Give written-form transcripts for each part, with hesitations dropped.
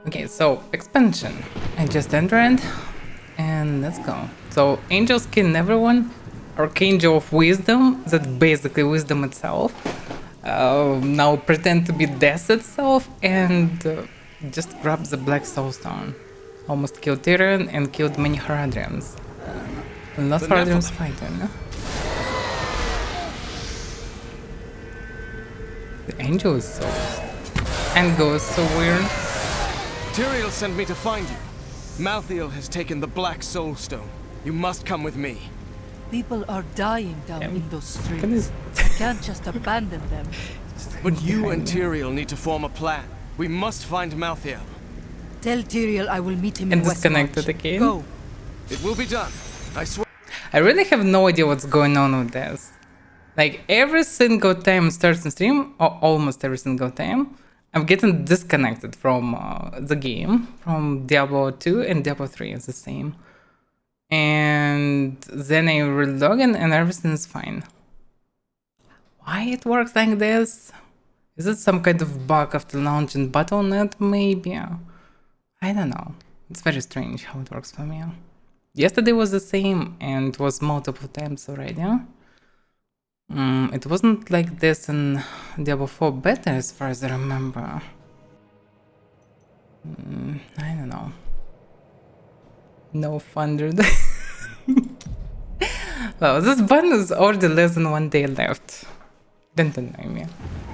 Okay, so expansion. I just entered and let's go. So angels kill everyone. Archangel of wisdom, that's basically wisdom itself. Now pretend to be death itself and just grab the black soulstone. Almost killed Tyrion and killed many Haradrians. Lost Haradrians fighting. The angel is so... Angle is so weird. Tyrael sent me to find you. Malthael has taken the Black Soulstone. You must come with me. People are dying down in those streets. Goodness. I can't just abandon them. But you and Tyrael need to form a plan. We must find Malthael. Tell Tyrael I will meet him And in disconnected Westmarch. again. Go. It will be done. I swear. I really have no idea what's going on with this. Like every single time it starts in stream, or almost every single time, I'm getting disconnected from the game, from Diablo 2 and Diablo 3 is the same. And then I relog in and everything is fine. Why it works like this? Is it some kind of bug after launching Battle.net maybe? I don't know. It's very strange how it works for me. Yesterday was the same and it was multiple times already. It wasn't like this in Diablo 4 beta as far as I remember. I don't know. No thunder. Well, this button is already less than 1 day left. Don't deny me.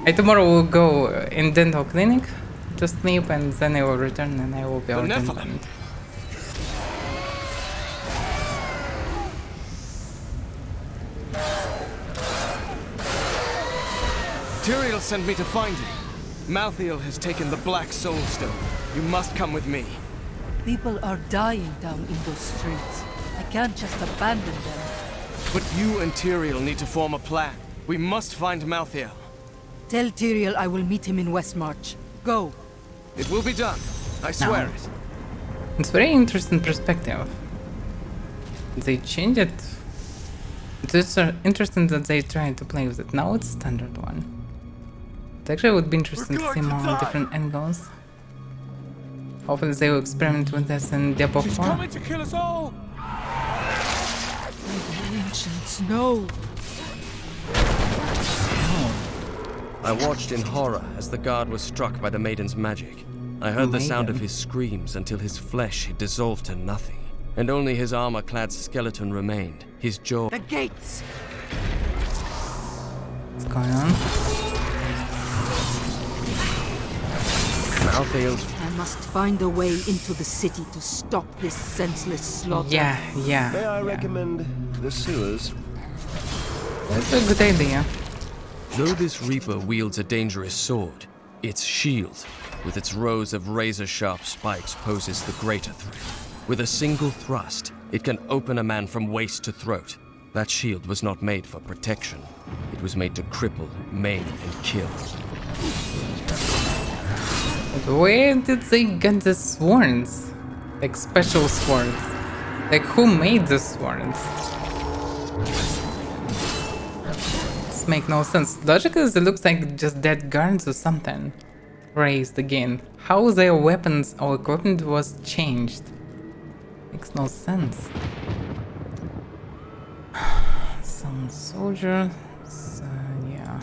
I tomorrow will go in dental clinic to sleep and then I will return and I will be out in band. Tyrael sent me to find you. Malthael has taken the Black Soulstone. You must come with me. People are dying down in those streets. I can't just abandon them. But you and Tyrael need to form a plan. We must find Malthael. Tell Tyrael I will meet him in Westmarch. Go. It will be done. I swear it. It's very interesting perspective. They changed it. It's interesting that they tried to play with it. Now it's standard one. It actually would be interesting to see more different angles. Hopefully they will experiment with this in Diablo 4. She's coming to kill us all! The ancients, no. I watched in horror as the guard was struck by the maiden's magic. I heard the sound of his screams until his flesh had dissolved to nothing, and only his armor-clad skeleton remained, his jaw... The gates! What's going on? Malthael's... I must find a way into the city to stop this senseless slaughter. Yeah. May I recommend the sewers? That's a good idea. Though this Reaper wields a dangerous sword, its shield, with its rows of razor-sharp spikes, poses the greater threat. With a single thrust, it can open a man from waist to throat. That shield was not made for protection. It was made to cripple, maim, and kill. But where did they get the swords? Like special swords? Like who made the swords? This makes no sense. Logically it looks like just dead guards or something. Raised again. How their weapons or equipment was changed? Makes no sense. Some soldiers, yeah.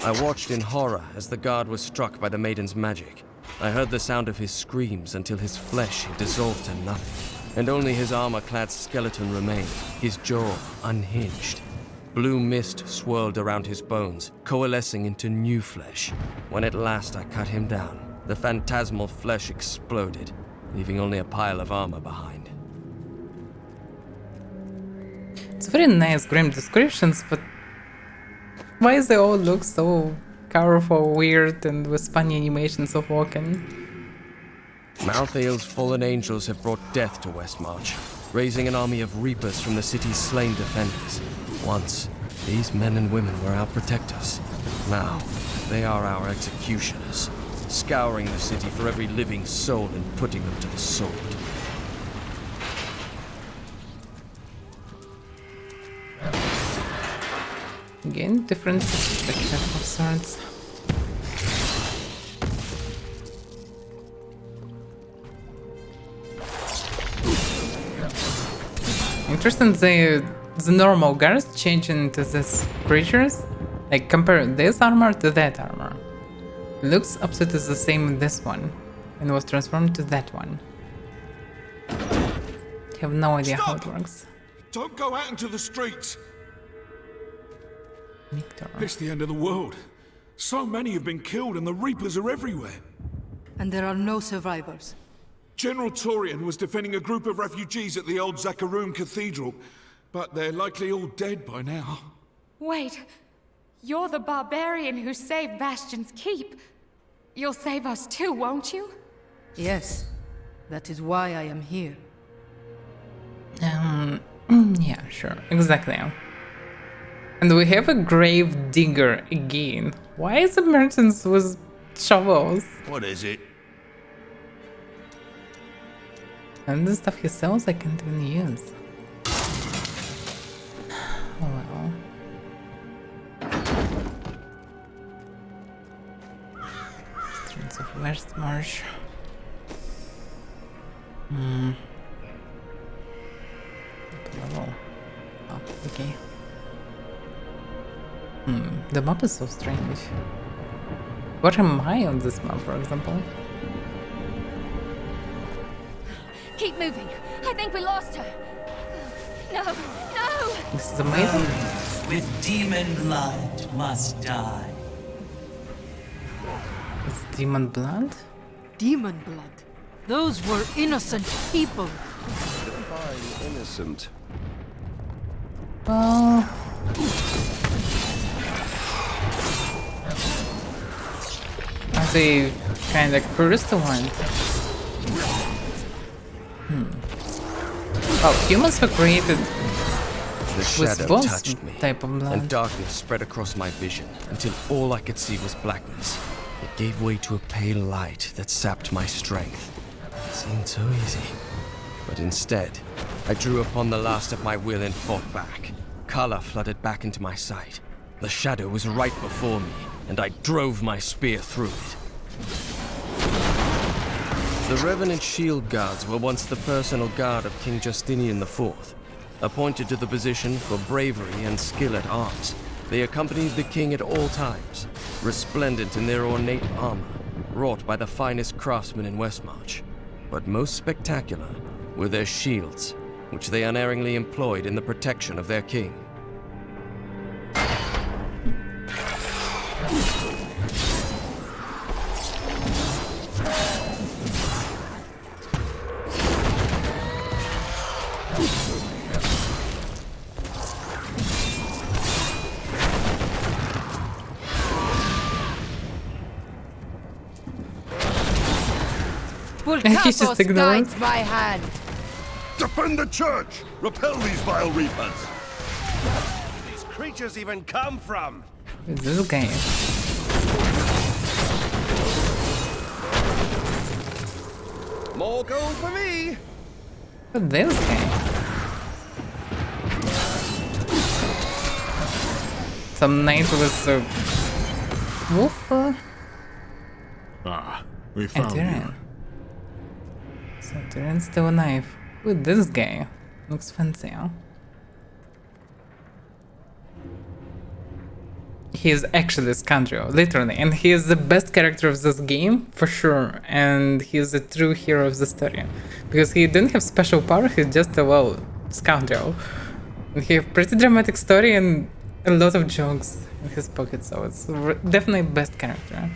I watched in horror as the guard was struck by the maiden's magic. I heard the sound of his screams until his flesh had dissolved to nothing, and only his armor-clad skeleton remained, his jaw unhinged. Blue mist swirled around his bones, coalescing into new flesh. When at last I cut him down, the phantasmal flesh exploded, leaving only a pile of armor behind. It's very nice grim descriptions, but why does they all look so colorful, weird, and with funny animations of walking? Malthael's fallen angels have brought death to Westmarch, raising an army of reapers from the city's slain defenders. Once, these men and women were our protectors. Now, they are our executioners, scouring the city for every living soul and putting them to the sword. Again, different perspective of swords. interesting the normal guards changing into these creatures. Like compare this armor to that armor. Looks absolutely the same in this one, and was transformed to that one. I have no idea how it works. Don't go out into the streets. Victor. It's the end of the world. So many have been killed and the Reapers are everywhere. And there are no survivors. General Torian was defending a group of refugees at the old Zakarum Cathedral, but they're likely all dead by now. Wait, you're the barbarian who saved Bastion's Keep. You'll save us too, won't you? Yes, that is why I am here. Yeah, sure, exactly. And we have a grave digger again. Why is the merchants with shovels? What is it? And the stuff he sells I can't even use. Oh well. Streets of West Marsh. Level. Oh, okay. The map is so strange. What am I on this map, for example? Keep moving. I think we lost her. No, no! This is amazing. With demon blood must die. It's demon blood? Demon blood. Those were innocent people. Define innocent. Well... Are they kinda cursed one? Oh, humans were created The with shadow both touched me, type of blood. and darkness spread across my vision until all I could see was blackness. It gave way to a pale light that sapped my strength. It seemed so easy. But instead, I drew upon the last of my will and fought back. Color flooded back into my sight. The shadow was right before me, and I drove my spear through it. The Revenant Shield Guards were once the personal guard of King Justinian IV. Appointed to the position for bravery and skill at arms, they accompanied the king at all times, resplendent in their ornate armor, wrought by the finest craftsmen in Westmarch. But most spectacular were their shields, which they unerringly employed in the protection of their king. He's just ignoring. guides my hand. Defend the church! Repel these vile reapers! These creatures even come from? What's this game? More gold for me! What's this game? Some knight with a wolf? Ah, we found Tyrion. So Tyrion's still alive. With this guy. Looks fancy, huh? He is actually a scoundrel, literally, and he is the best character of this game, for sure, and he is the true hero of the story. Because he didn't have special power, he's just a, well, scoundrel. And he has pretty dramatic story and a lot of jokes in his pocket, so it's definitely best character.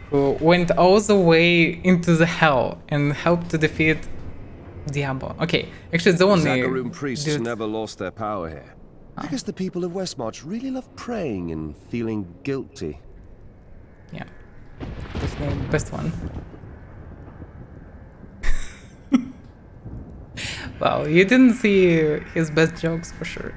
Who went all the way into the hell and helped to defeat Diablo. Okay, actually the only Zakarum priests dude- never lost their power here. I guess the people of Westmarch really love praying and feeling guilty. Yeah, definitely best one. Wow, you didn't see his best jokes for sure.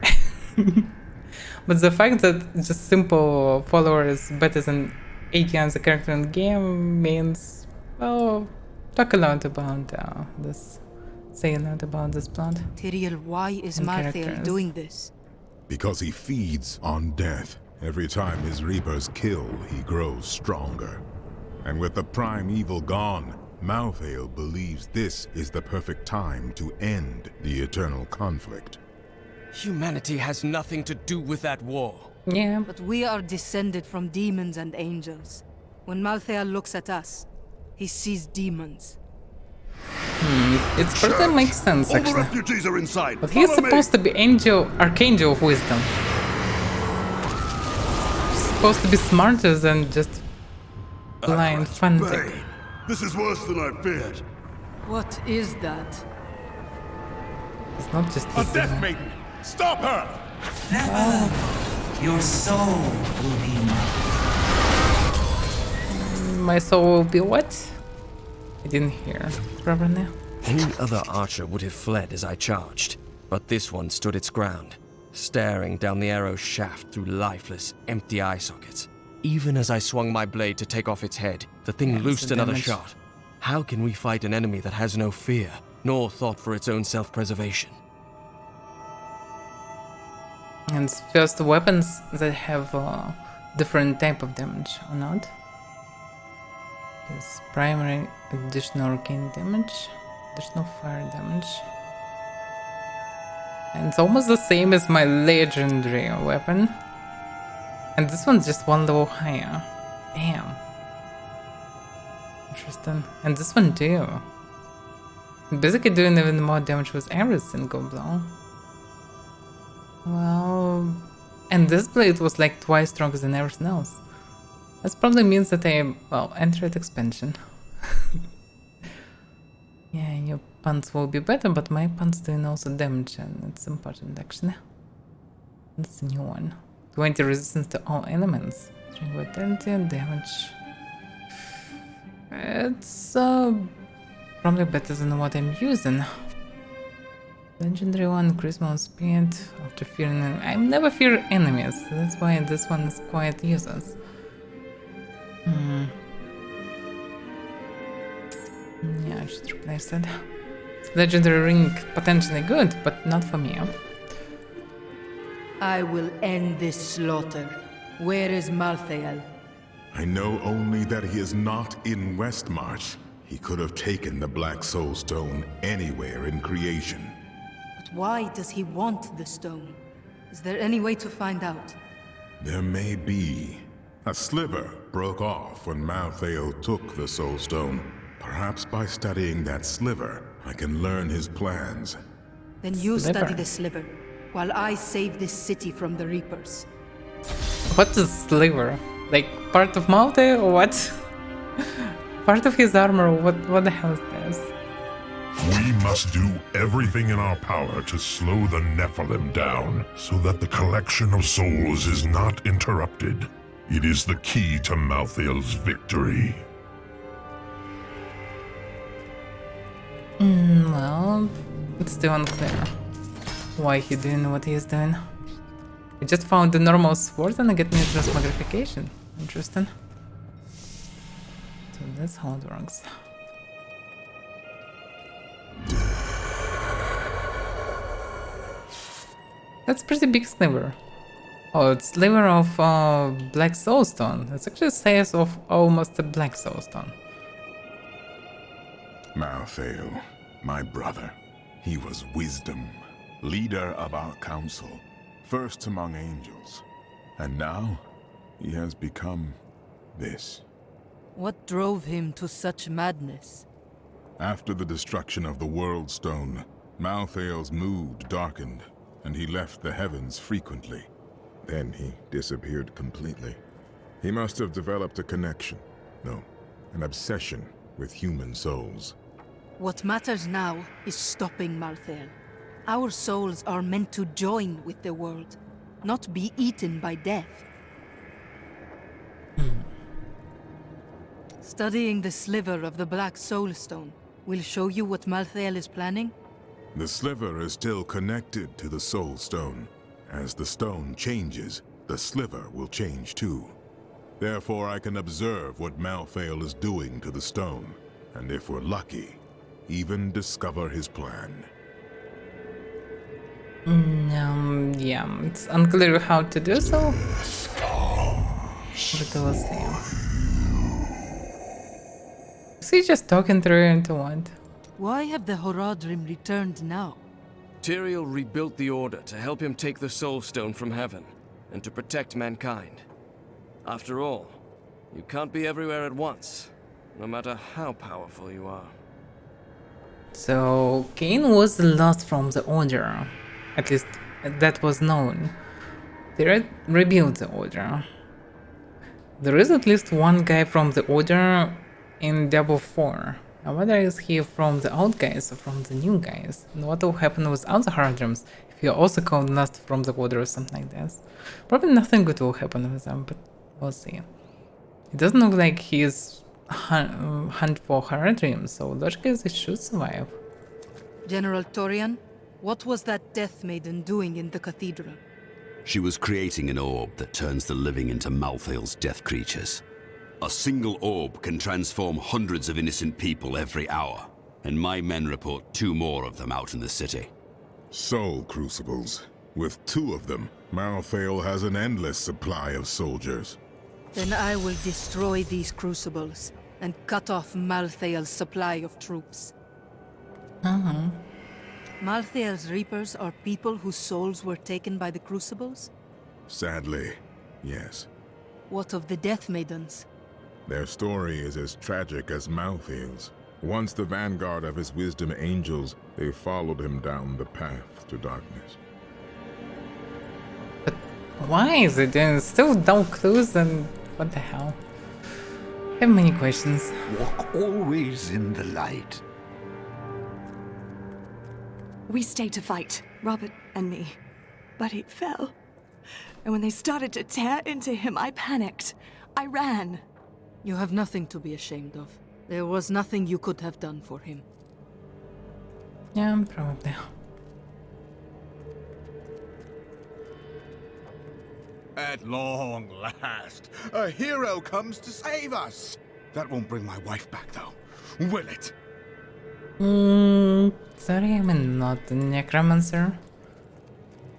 But the fact that just simple follower is better than 80 as a character in the game means, well, talk a lot about this. Say a lot about this plot. Tyrion, why is And Marthael characters. doing this? Because he feeds on death. Every time his reapers kill, he grows stronger. And with the prime evil gone, Malthael believes this is the perfect time to end the eternal conflict. Humanity has nothing to do with that war. Yeah. But we are descended from demons and angels. When Malthael looks at us, he sees demons. It probably makes sense, All the actually. refugees are inside. But he's Follow me. supposed to be Archangel of Wisdom. He's supposed to be smarter than just blind fanatic. Bane. This is worse than I feared. What is that? It's not just A his death maiden. Stop her. Never. Your soul will be mine. My soul will be what? I didn't hear properly. Any other archer would have fled as I charged, but this one stood its ground, staring down the arrow's shaft through lifeless, empty eye sockets. Even as I swung my blade to take off its head, the thing Yeah, loosed it's a another damage. shot. How can we fight an enemy that has no fear, nor thought for its own self-preservation? And it's just weapons that have different type of damage or not. It's primary, additional arcane damage, additional fire damage. And it's almost the same as my legendary weapon. And this one's just one level higher. Damn. Interesting. And this one too. Basically doing even more damage with every single blow. Well, and this blade was like twice stronger than everything else. That probably means that I, well, entered expansion. Yeah, your pants will be better, but my pants doing also damage, and it's important actually. That's a new one. 20 resistance to all elements. String vitality and damage. It's probably better than what I'm using. Legendary one, charisma speed after fearing. I never fear enemies, so that's why this one is quite useless. Yeah, I should replace it. Legendary ring potentially good, but not for me. I will end this slaughter. Where is Malthael? I know only that he is not in Westmarch. He could have taken the Black Soul Stone anywhere in creation. But why does he want the stone? Is there any way to find out? There may be. A sliver broke off when Malthael took the Soul Stone. Perhaps by studying that sliver, I can learn his plans. Then you Sliver. study the sliver, while I save this city from the Reapers. What is sliver? Like part of Malte or what? Part of his armor, what the hell is this? We must do everything in our power to slow the Nephilim down, so that the collection of souls is not interrupted. It is the key to Malthael's victory. Well, it's still unclear why he doing what he's doing. I just found the normal sword and I get new transmogrification. Interesting. So that's how it works. That's pretty big sliver. Oh, it's sliver of black soulstone. That's actually the size of almost a black soulstone. Malthael, my brother. He was wisdom, leader of our council, first among angels. And now, he has become this. What drove him to such madness? After the destruction of the World Stone, Malthael's mood darkened, and he left the heavens frequently. Then he disappeared completely. He must have developed a connection, no, an obsession with human souls. What matters now is stopping Malthael. Our souls are meant to join with the world, not be eaten by death. Studying the sliver of the Black Soul Stone will show you what Malthael is planning? The sliver is still connected to the Soul Stone. As the stone changes, the sliver will change too. Therefore, I can observe what Malthael is doing to the stone, and if we're lucky, even discover his plan. Yeah, it's unclear how to do so. But we'll see. Is he just talking through into what? Why have the Horadrim returned now? Tyrael rebuilt the Order to help him take the Soul Stone from heaven, and to protect mankind. After all, you can't be everywhere at once, no matter how powerful you are. So, Cain was lost from the Order. At least, that was known. They rebuilt the Order. There is at least one guy from the Order in Diablo 4. Now, whether is he from the old guys or from the new guys? And what will happen with other Horadrims if you also called lost from the Order or something like this? Probably nothing good will happen with them, but we'll see. It doesn't look like he is hunt for Horadrim, so logically they should survive. General Torian, what was that Death Maiden doing in the cathedral? She was creating an orb that turns the living into Malthael's death creatures. A single orb can transform hundreds of innocent people every hour, and my men report 2 more of them out in the city. Soul crucibles. With 2 of them, Malthael has an endless supply of soldiers. Then I will destroy these crucibles and cut off Malthael's supply of troops. Malthael's Reapers are people whose souls were taken by the crucibles? Sadly, yes. What of the Death Maidens? Their story is as tragic as Malthael's. Once the vanguard of his wisdom angels, they followed him down the path to darkness. But why is it? There's still no clues, and what the hell? I have many questions. Walk always in the light. We stayed to fight, Robert and me. But he fell. And when they started to tear into him, I panicked. I ran. You have nothing to be ashamed of. There was nothing you could have done for him. Yeah, probably. At long last, a hero comes to save us. That won't bring my wife back, though, will it? Sorry, I'm not a necromancer.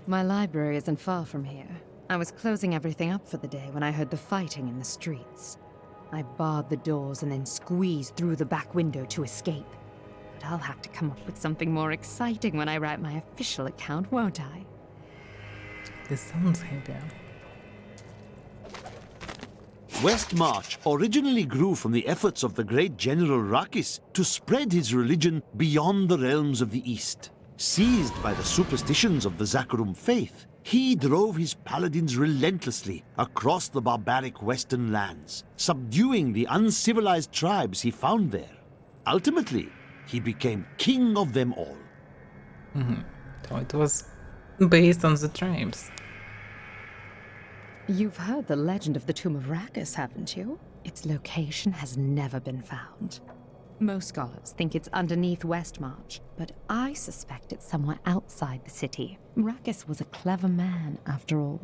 My library isn't far from here. I was closing everything up for the day when I heard the fighting in the streets. I barred the doors and then squeezed through the back window to escape. But I'll have to come up with something more exciting when I write my official account, won't I? This sounds heavy. Westmarch originally grew from the efforts of the great General Rakis to spread his religion beyond the realms of the East. Seized by the superstitions of the Zakarum faith, he drove his paladins relentlessly across the barbaric western lands, subduing the uncivilized tribes he found there. Ultimately, he became king of them all. So it was based on the tribes. You've heard the legend of the Tomb of Rakis, haven't you? Its location has never been found. Most scholars think it's underneath Westmarch, but I suspect it's somewhere outside the city. Rakis was a clever man, after all.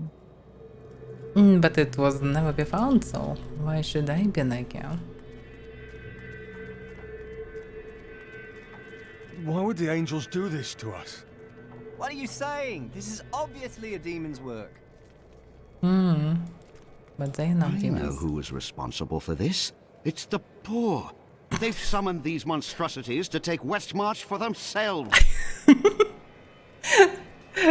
But it was never be found, so why should I be like you? Why would the angels do this to us? What are you saying? This is obviously a demon's work. But they know I know demons. who was responsible for this. It's the poor. They've summoned these monstrosities to take Westmarch for themselves.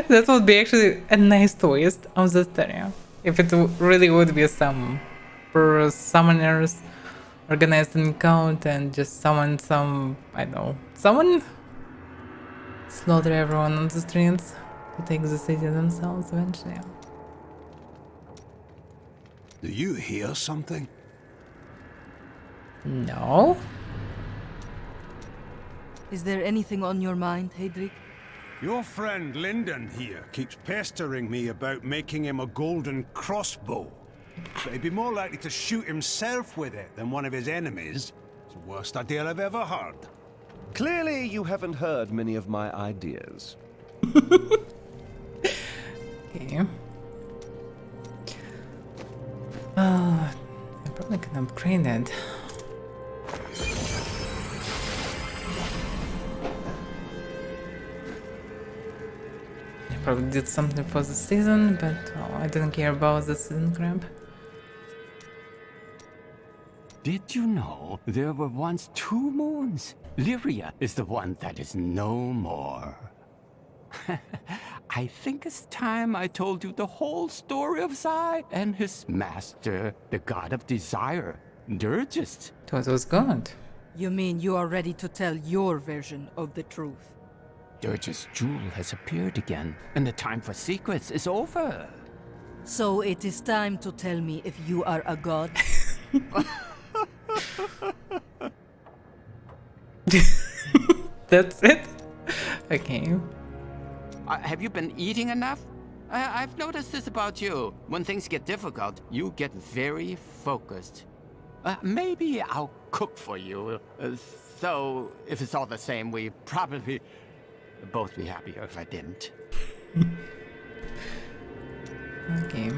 That would be actually a nice twist of the story. If it really would be some poor summoners organized an account and just summon some, I don't know, someone slaughter everyone on the streets to take the city themselves eventually. Do you hear something? No? Is there anything on your mind, Hedrick? Your friend Lyndon here keeps pestering me about making him a golden crossbow. But he'd be more likely to shoot himself with it than one of his enemies. It's the worst idea I've ever heard. Clearly, you haven't heard many of my ideas. Okay. I probably can upgrade it. I probably did something for the season, but well, I didn't care about the season crap. Did you know there were once 2 moons? Lyria is the one that is no more. I think it's time I told you the whole story of Zai and his master, the god of desire, Dirgist. That was good. You mean you are ready to tell your version of the truth? Dirgist's jewel has appeared again, and the time for secrets is over. So it is time to tell me if you are a god? That's it? Okay. Have you been eating enough? I've noticed this about you. When things get difficult, you get very focused. Maybe I'll cook for you. So, if it's all the same, we probably both be happier if I didn't. Okay.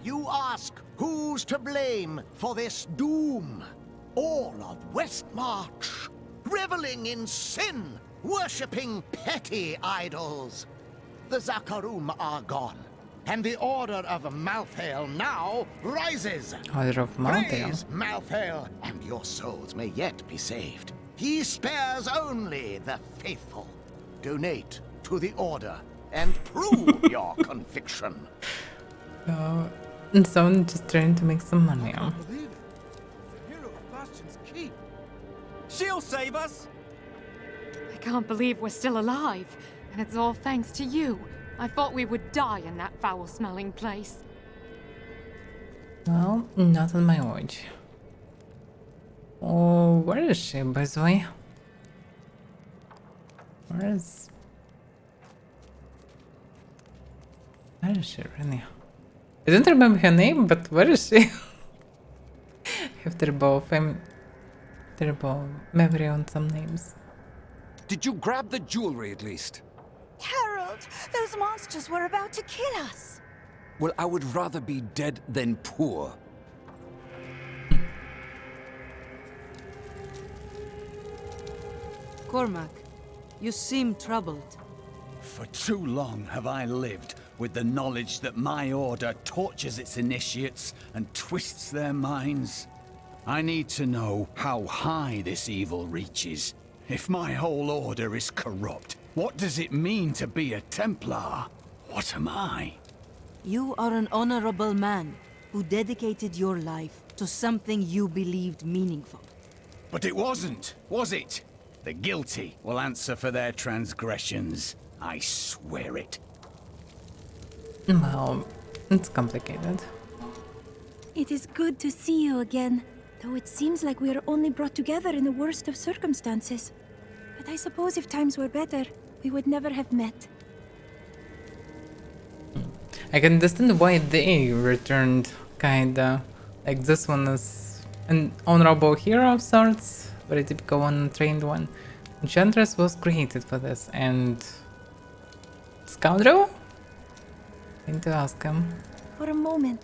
You ask who's to blame for this doom? All of Westmarch, reveling in sin, worshipping petty idols. The Zakarum are gone, and the Order of Malthael now rises. Order of Malthael. Praise Malthael, and your souls may yet be saved. He spares only the faithful. Donate to the Order and prove your conviction. And someone just trying to make some money. She'll save us! I can't believe we're still alive, and it's all thanks to you. I thought we would die in that foul-smelling place. Well, not on my watch. Oh, where is she, by the way? Where is she, really? I don't remember her name, but where is she? I have terrible memory on some names. Did you grab the jewelry at least? Harold, those monsters were about to kill us. Well, I would rather be dead than poor. Cormac, you seem troubled. For too long have I lived with the knowledge that my order tortures its initiates and twists their minds. I need to know how high this evil reaches. If my whole order is corrupt, what does it mean to be a Templar? What am I? You are an honorable man who dedicated your life to something you believed meaningful. But it wasn't, was it? The guilty will answer for their transgressions. I swear it. Well, it's complicated. It is good to see you again, though it seems like we are only brought together in the worst of circumstances. But I suppose if times were better, we would never have met. I can understand why they returned, kinda. Like this one is an honorable hero of sorts, very typical one, trained one. Enchantress was created for this, and scoundrel? I need to ask him. For a moment,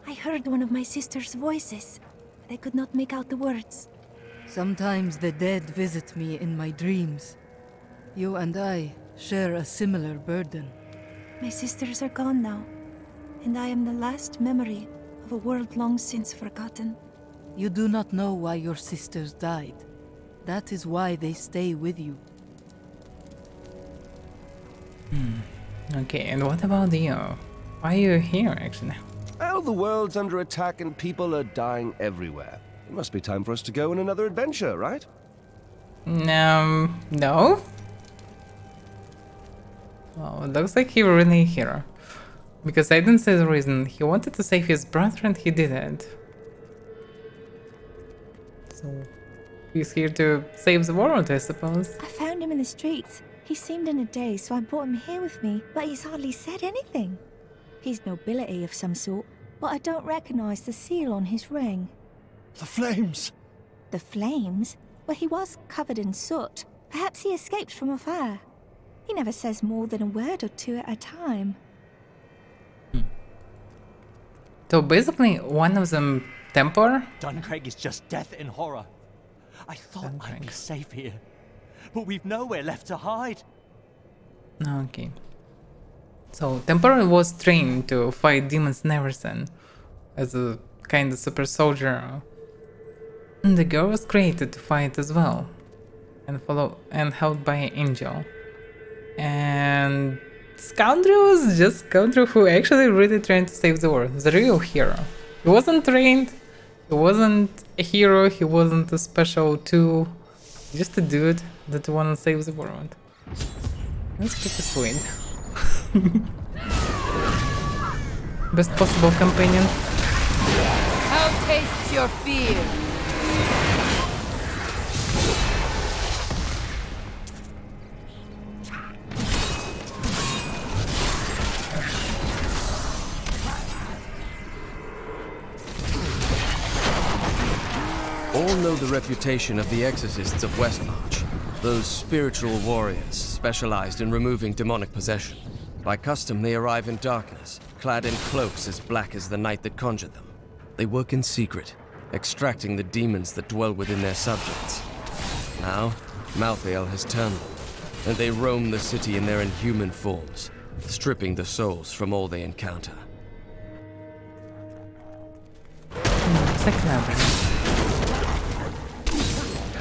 I heard one of my sister's voices, but I could not make out the words. Sometimes the dead visit me in my dreams. You and I share a similar burden. My sisters are gone now, and I am the last memory of a world long since forgotten. You do not know why your sisters died. That is why they stay with you. Okay, and what about you? Why are you here, actually? Well, the world's under attack and people are dying everywhere. It must be time for us to go on another adventure, right? No. Well, it looks like he really a hero. Because I didn't say the reason. He wanted to save his brother and he didn't. So, he's here to save the world, I suppose. I found him in the streets. He seemed in a daze, so I brought him here with me, but he's hardly said anything. He's nobility of some sort, but I don't recognize the seal on his ring. The flames! The flames? Well, he was covered in soot. Perhaps he escaped from a fire. He never says more than a word or two at a time. So basically, one of them Templar? Duncraig is just death in horror. I thought I'd be safe here, but we've nowhere left to hide. Okay. So, Temporal was trained to fight demons and everything as a kind of super soldier. And the girl was created to fight as well and held by an angel. And Scoundrel was just Scoundrel who actually really trying to save the world, the real hero. He wasn't trained, he wasn't a hero, he wasn't a special tool, just a dude that wanna save the world. That's pretty sweet. Best possible companion. How tastes your fear? All know the reputation of the exorcists of Westmarch, those spiritual warriors specialized in removing demonic possession. By custom, they arrive in darkness, clad in cloaks as black as the night that conjured them. They work in secret, extracting the demons that dwell within their subjects. Now, Malthael has turned them, and they roam the city in their inhuman forms, stripping the souls from all they encounter.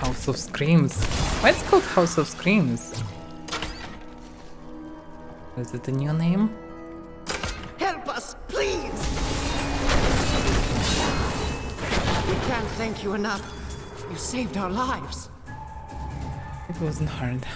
House of Screams. Why is it called House of Screams? Is it a new name? Help us, please! We can't thank you enough. You saved our lives. It wasn't hard.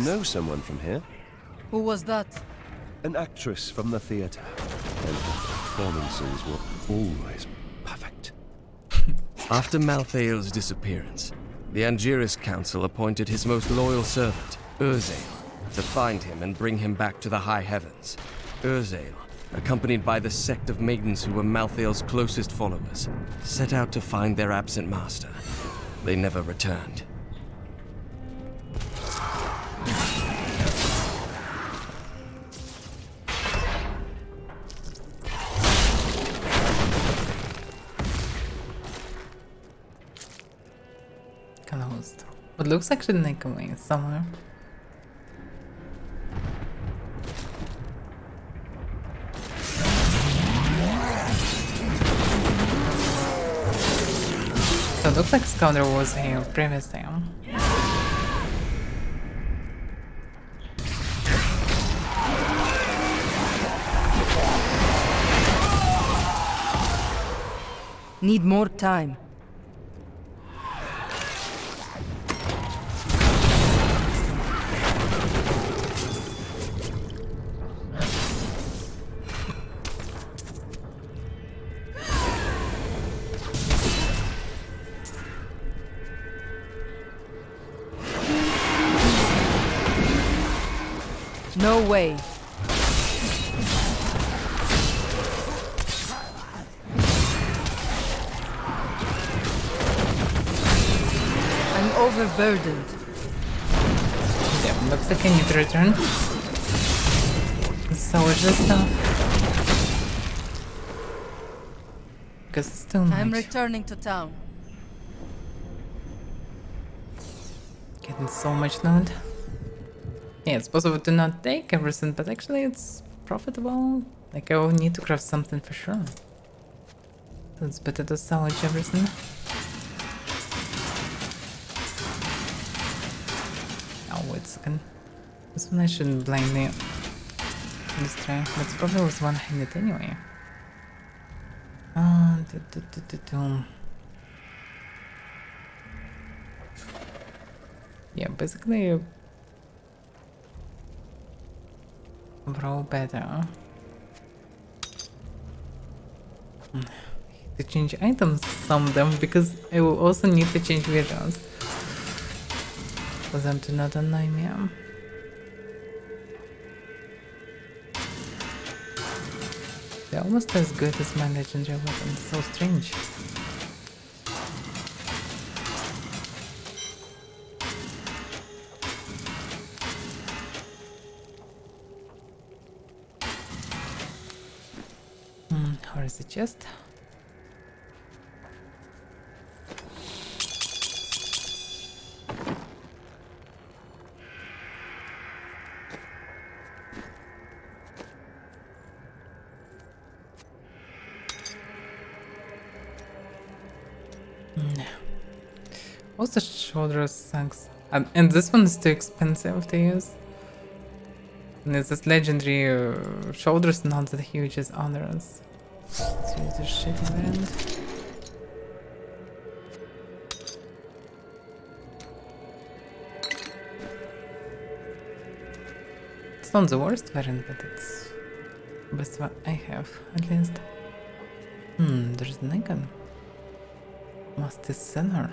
Know someone from here? Who was that? An actress from the theater. And her performances were always perfect. After Malthael's disappearance, the Angiris Council appointed his most loyal servant, Urzael, to find him and bring him back to the high heavens. Urzael, accompanied by the sect of maidens who were Malthael's closest followers, set out to find their absent master. They never returned. Closed. But looks like should make a way somewhere. So it looks like Scoundrel was here previously. Need more time. No way. I'm overburdened. Yeah, looks like I need to return. So it's just stuff. Because it's too much. I'm returning to town. Getting so much loot. Yeah, it's possible to not take everything, but actually it's profitable. Like, I will need to craft something for sure. So it's better to salvage everything. Oh, wait a second. This one I shouldn't blindly destroy, but it's probably was one-handed anyway. Yeah, basically overall better. To change items, some of them, because I will also need to change videos for them to not annoy me. They're almost as good as my legendary weapons. So strange. Where is the chest? Also, shoulders sucks, and this one is too expensive to use. And it's this legendary shoulders, not that huge as others. Let's use this shitty band. It's not the worst variant, but it's the best one I have, at least. There's an icon. Must be center.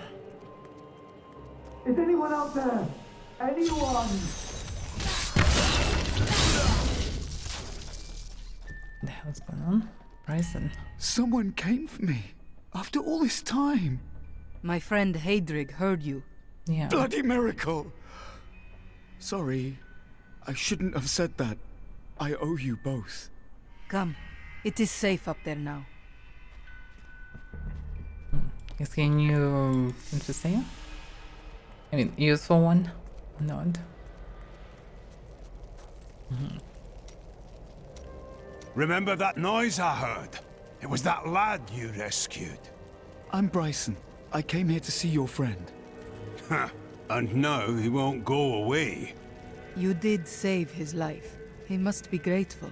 Is anyone out there? Anyone? The hell's going on? Bryson. Someone came for me. After all this time. My friend Heydrig heard you. Yeah. Bloody miracle! Sorry. I shouldn't have said that. I owe you both. Come. It is safe up there now. Is he a new thing to say? I mean, useful one? Not. Remember that noise I heard? It was that lad you rescued. I'm Bryson. I came here to see your friend. And now he won't go away. You did save his life. He must be grateful.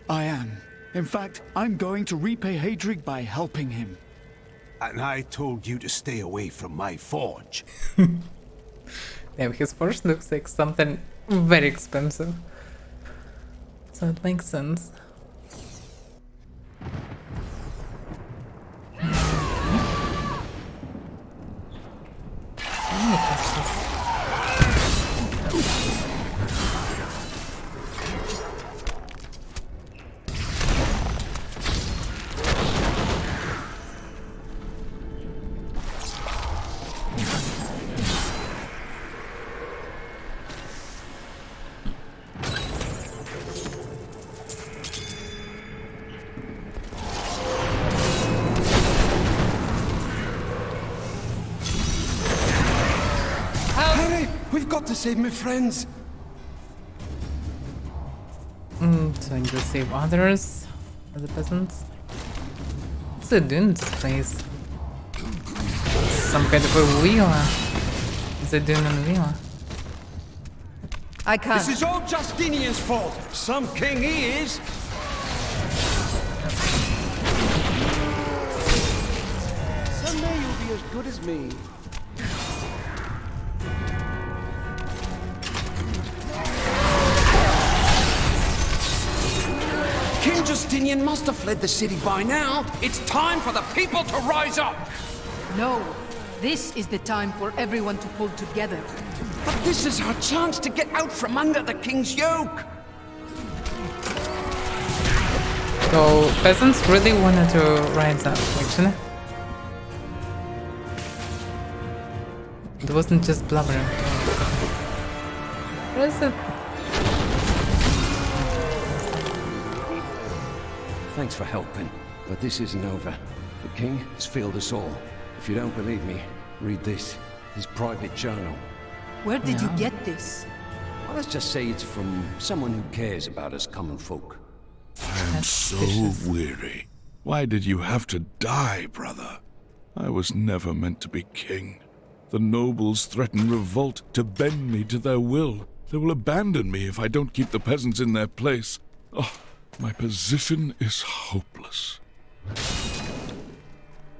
I am. In fact, I'm going to repay Heydrig by helping him. And I told you to stay away from my forge. Yeah, his forge looks like something very expensive. So it makes sense. To save my friends. Trying to save others, the peasants. What's it doing in this place? Some kind of a wheel. Is it doing on a wheel? I can't. This is all Justinian's fault. Some king he is. Someday you'll be as good as me. King Justinian must have fled the city by now. It's time for the people to rise up. No. This is the time for everyone to pull together. But this is our chance to get out from under the king's yoke. So peasants really wanted to rise up, actually. It wasn't just blubbering. Where is it? Thanks for helping, but this isn't over. The king has failed us all. If you don't believe me, read this. His private journal. Where did you get this? Well, let's just say it's from someone who cares about us common folk. I'm so weary. Why did you have to die, brother? I was never meant to be king. The nobles threaten revolt to bend me to their will. They will abandon me if I don't keep the peasants in their place. Oh, my position is hopeless.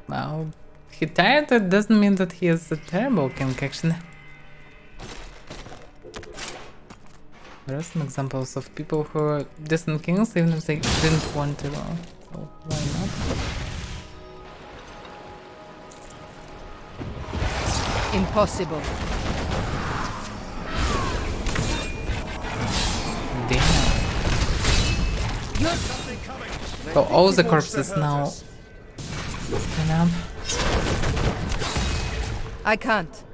Well, he died, that doesn't mean that he is a terrible king, actually. There are some examples of people who are decent kings even if they didn't want to, so why not? Impossible. Damn. So all the corpses now stand up. I can't.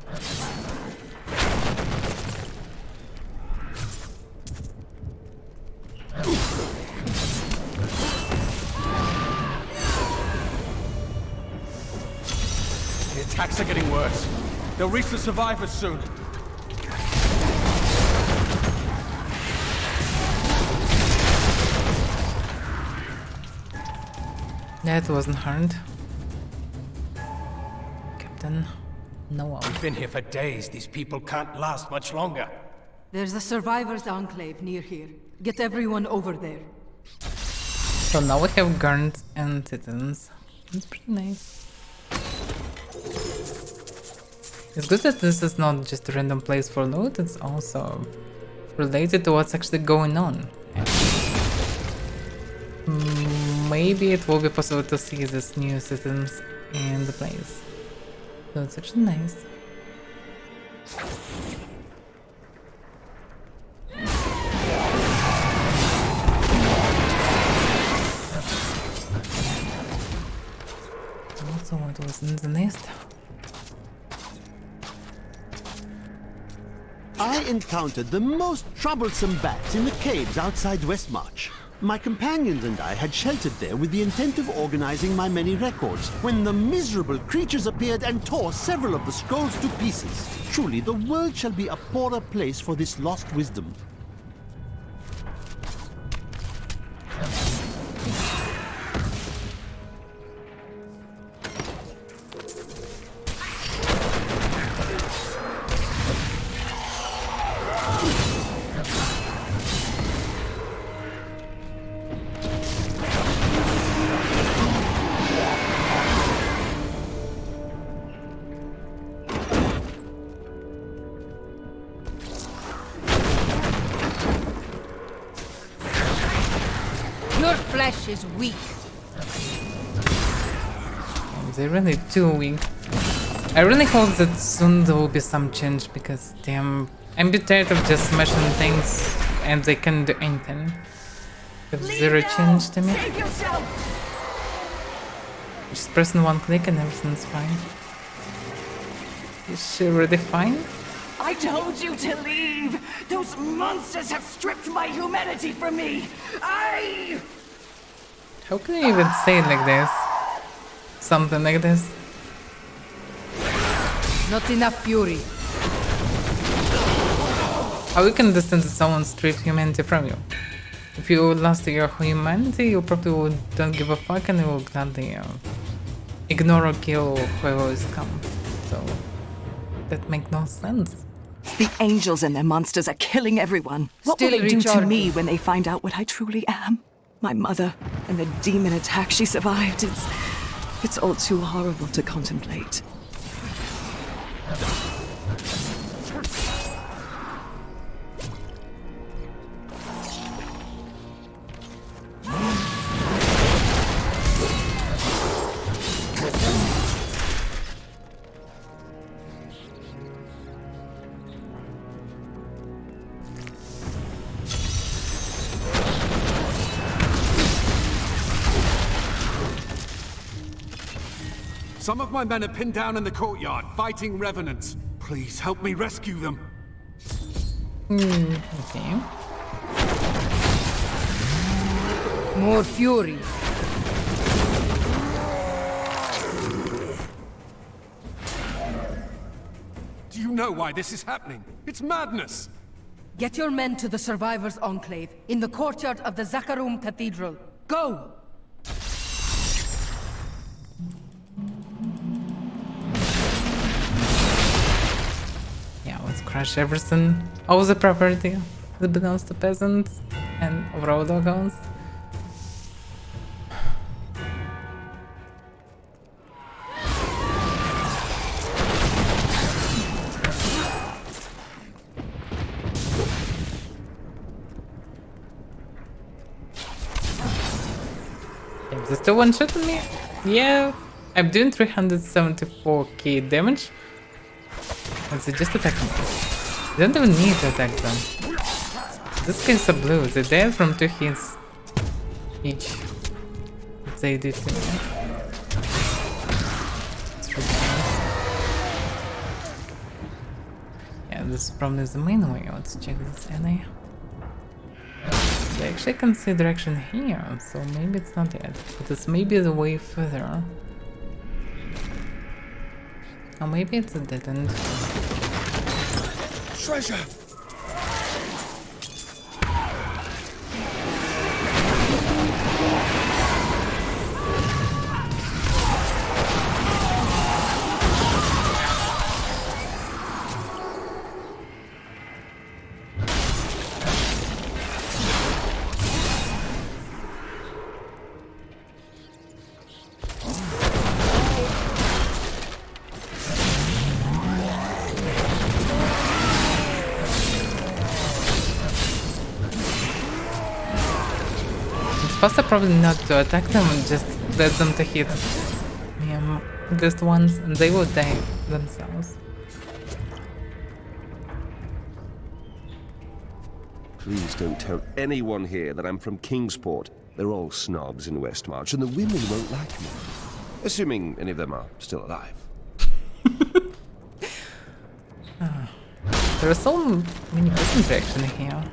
The attacks are getting worse. They'll reach the survivors soon. That wasn't hard. Captain Noah. We've been here for days. These people can't last much longer. There's a survivors' enclave near here. Get everyone over there. So now we have guards and citizens. It's pretty nice. It's good that this is not just a random place for loot, it's also related to what's actually going on. Maybe it will be possible to see these new citizens in the place. So it's actually nice. Also, what was in the nest? I encountered the most troublesome bats in the caves outside Westmarch. My companions and I had sheltered there with the intent of organizing my many records, when the miserable creatures appeared and tore several of the scrolls to pieces. Truly, the world shall be a poorer place for this lost wisdom. Your flesh is weak. They're really too weak. I really hope that soon there will be some change because damn, I'm a bit tired of just smashing things and they can't do anything. There's zero change to me. Just pressing one click and everything's fine. Is she really fine? I told you to leave! Those monsters have stripped my humanity from me! How can you even say it like this? Something like this? Not enough fury. How you can distance someone strip humanity from you? If you lost your humanity, you probably don't give a fuck and you will gladly ignore or kill whoever is come. So that makes no sense. The angels and their monsters are killing everyone. What will they do to me when they find out what I truly am? My mother and the demon attack she survived. It's all too horrible to contemplate. Some of my men are pinned down in the courtyard, fighting revenants. Please help me rescue them. Okay. More fury. Do you know why this is happening? It's madness! Get your men to the survivors' enclave in the courtyard of the Zakharum Cathedral. Go! Yeah, let's crush everything. All the property that belongs to peasants and road dogs. Is this still one-shotting me? Yeah, I'm doing 374k damage. Let's just attack them. You don't even need to attack them. This guy's a blue. They died from 2 hits each. They did to me. Yeah, this probably is the main way. Let's check this NA. They actually can see direction here, so maybe it's not it. But it's maybe the way further. Or maybe it's a dead end. Treasure! Faster probably not to attack them and just let them to hit me just once and they will die themselves. Please don't tell anyone here that I'm from Kingsport. They're all snobs in Westmarch, and the women won't like me. Assuming any of them are still alive. There are so many peasants actually here.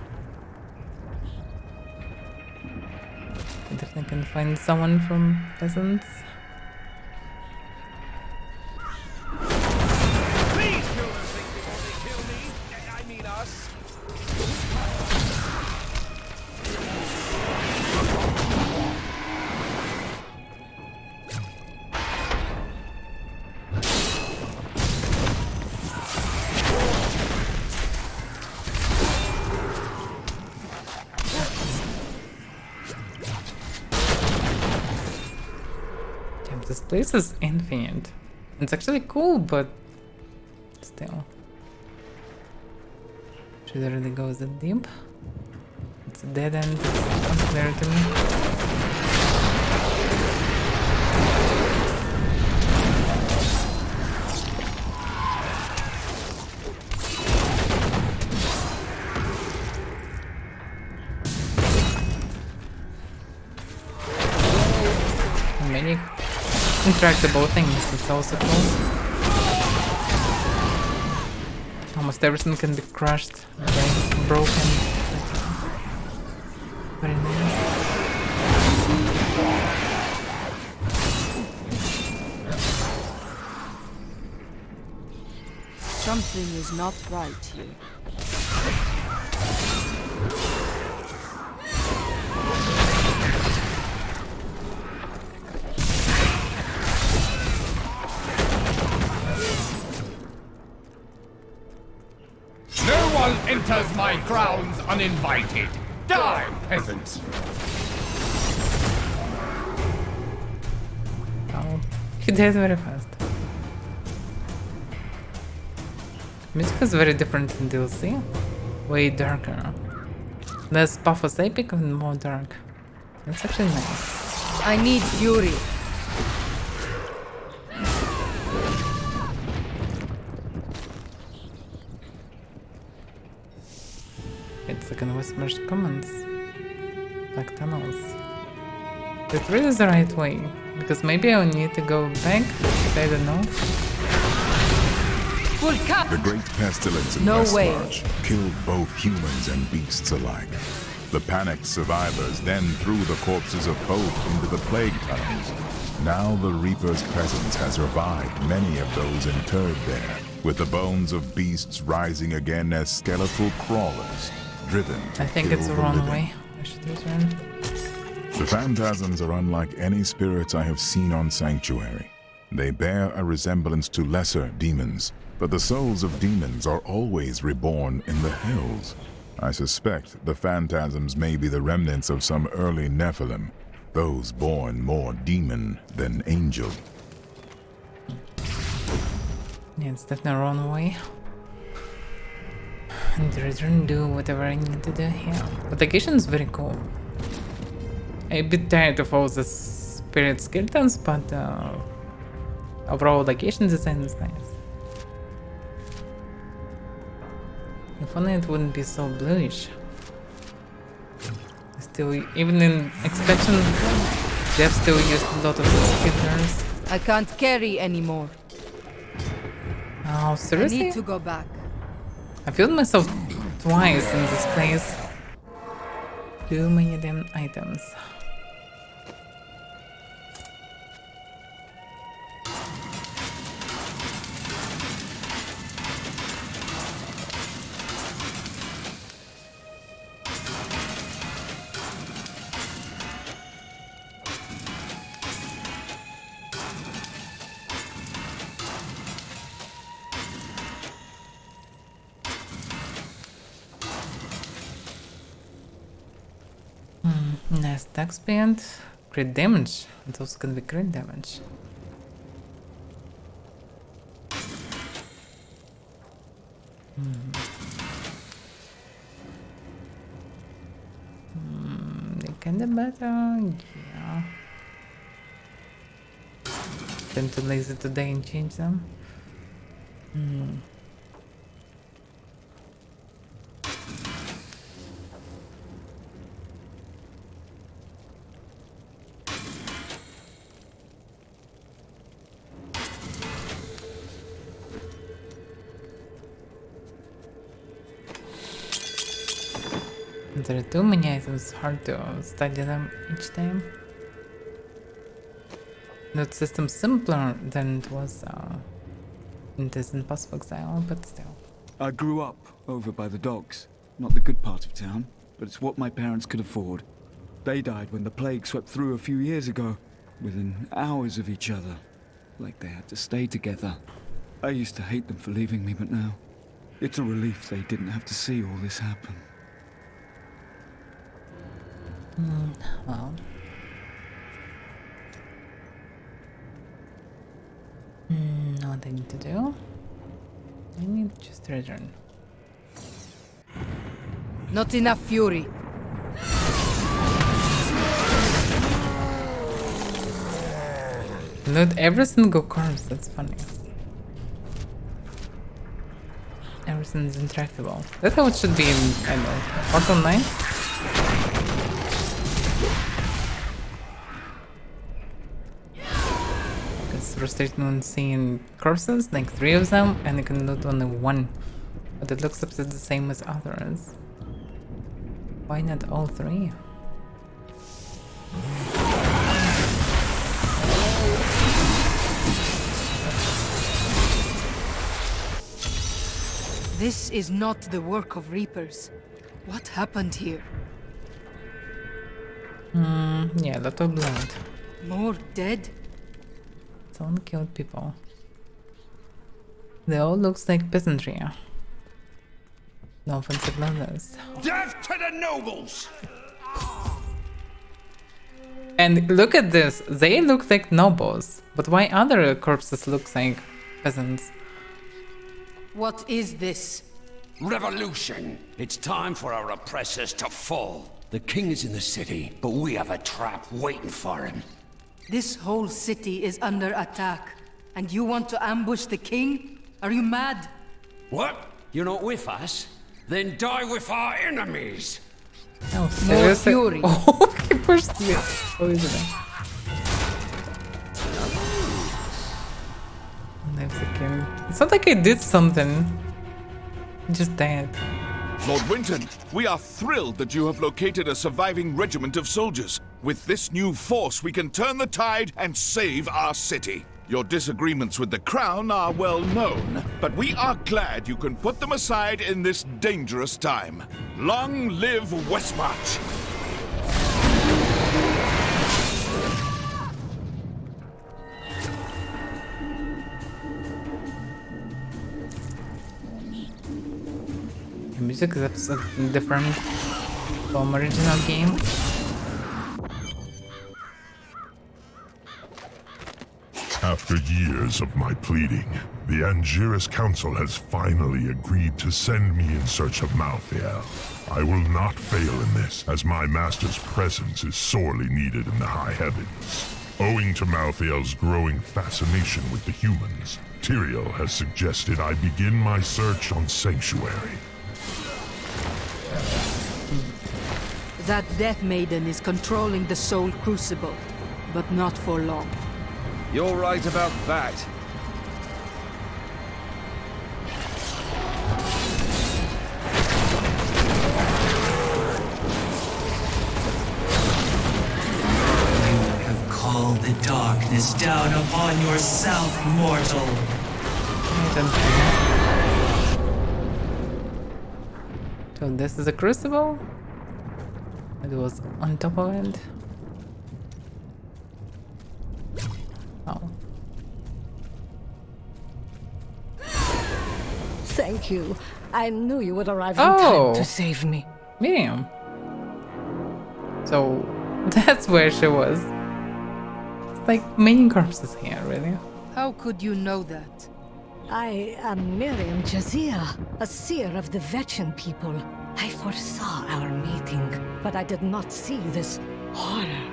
I definitely can find someone from peasants. Please kill the thing before they kill me. I mean us. This place is infinite. It's actually cool, but still. Should I really go that deep? It's a dead end. It's unclear to me. Many interactable things, it's also cool. Almost everything can be crushed, broken. Very nice. Something is not right here. No one enters my grounds uninvited. Die, peasants! Oh, he died very fast. Music is very different in DLC. Way darker. Less Paphos epic and more dark. That's actually nice. I need fury. It's like in Westmarch Commons. Like tunnels. It really is the right way. Because maybe I'll need to go back, but I don't know. The great pestilence in Westmarch killed both humans and beasts alike. The panicked survivors then threw the corpses of both into the plague tunnels. Now the Reaper's presence has revived many of those interred there, with the bones of beasts rising again as skeletal crawlers, driven to I think kill it's the the wrong living. way. I should return. The phantasms are unlike any spirits I have seen on Sanctuary. They bear a resemblance to lesser demons, but the souls of demons are always reborn in the hills. I suspect the phantasms may be the remnants of some early Nephilim, those born more demon than angel. Yeah, it's definitely the wrong way. And return, do whatever I need to do here. But the location is very cool. I'm a bit tired of all the spirit skeletons, but overall location design is nice. If only it wouldn't be so bluish. Still, even in expansion, they've still used a lot of skippers. I can't carry anymore. Oh, seriously? I need to go back. I filled myself twice in this place. Too many damn items. Nice attack speed, crit damage. It's also gonna be crit damage. They kinda better, yeah. Been too lazy today and change them. There are too many items, it's hard to study them each time. That system simpler than it was in Distant Possible Exile, but still. I grew up over by the docks. Not the good part of town, but it's what my parents could afford. They died when the plague swept through a few years ago, within hours of each other. Like they had to stay together. I used to hate them for leaving me, but now it's a relief they didn't have to see all this happen. Well. What I need to do? I need just to return. Not enough fury. Loot every single corpse, that's funny. Everything is intractable. That's how it should be in, I don't know, Portal 9? It's frustrating when seeing corpses, like 3 of them, and you can loot only 1. But it looks the same as others. Why not all 3? This is not the work of Reapers. What happened here? Yeah, a lot of blood. More dead? Someone killed people. They all looks like peasantry. No offensive notice. Death to the nobles! And look at this, they look like nobles, but why other corpses look like peasants? What is this? Revolution! It's time for our oppressors to fall. The king is in the city, but we have a trap waiting for him. This whole city is under attack, and you want to ambush the king? Are you mad? What? You're not with us? Then die with our enemies! Oh, More fury! Oh, he pushed me! Oh, isn't it? It's not like I did something. I just died. Lord Winton, we are thrilled that you have located a surviving regiment of soldiers. With this new force, we can turn the tide and save our city. Your disagreements with the Crown are well known, but we are glad you can put them aside in this dangerous time. Long live Westmarch! The music is absolutely different from original game. After years of my pleading, the Angiris Council has finally agreed to send me in search of Malthael. I will not fail in this, as my master's presence is sorely needed in the high heavens. Owing to Malthael's growing fascination with the humans, Tyrael has suggested I begin my search on Sanctuary. That Death Maiden is controlling the Soul Crucible, but not for long. You're right about that. You have called the darkness down upon yourself, mortal. So this is a crucible? It was on top of it. Oh. Thank you. I knew you would arrive in time to save me. Miriam. So that's where she was. It's like many corpses here, really. How could you know that? I am Miriam Jazia, a seer of the Vetchin people. I foresaw our meeting, but I did not see this horror.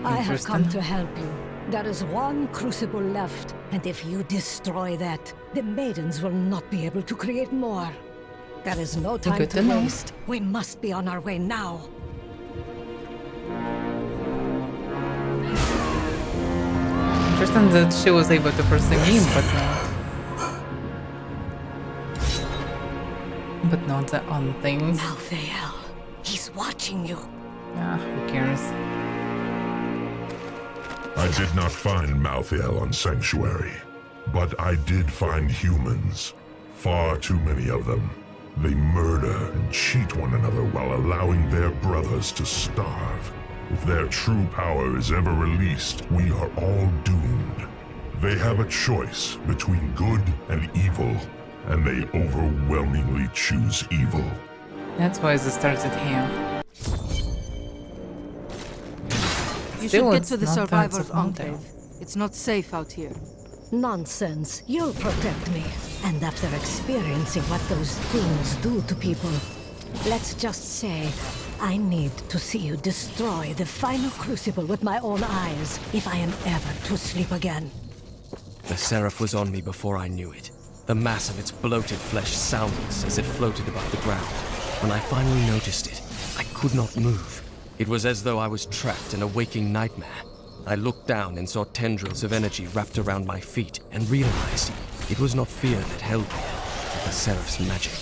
I have come to help you. There is one crucible left, and if you destroy that, the maidens will not be able to create more. There is no time to waste. We must be on our way now. Interesting that she was able to force the game, but not the on things. Malthael, he's watching you. Ah, who cares? I did not find Malthael on Sanctuary, but I did find humans. Far too many of them. They murder and cheat one another while allowing their brothers to starve. If their true power is ever released, we are all doomed. They have a choice between good and evil, and they overwhelmingly choose evil. That's why it started here. You should get to the survivor's enclave. It's not safe out here. Nonsense. You'll protect me. And after experiencing what those things do to people, let's just say, I need to see you destroy the final crucible with my own eyes, if I am ever to sleep again. The Seraph was on me before I knew it. The mass of its bloated flesh soundless as it floated above the ground. When I finally noticed it, I could not move. It was as though I was trapped in a waking nightmare. I looked down and saw tendrils of energy wrapped around my feet and realized it was not fear that held me, but the Seraph's magic.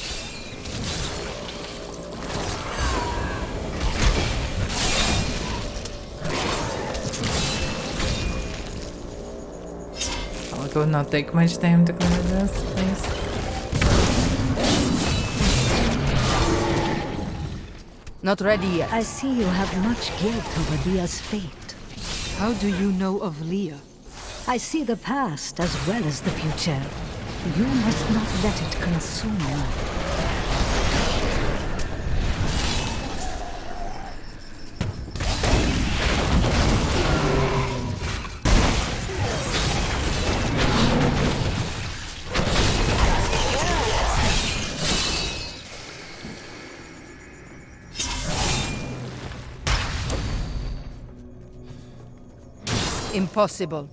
Oh, it will not take much time to clear this, please. Not ready yet. I see you have much guilt over Leah's fate. How do you know of Leah? I see the past as well as the future. You must not let it consume you. Impossible.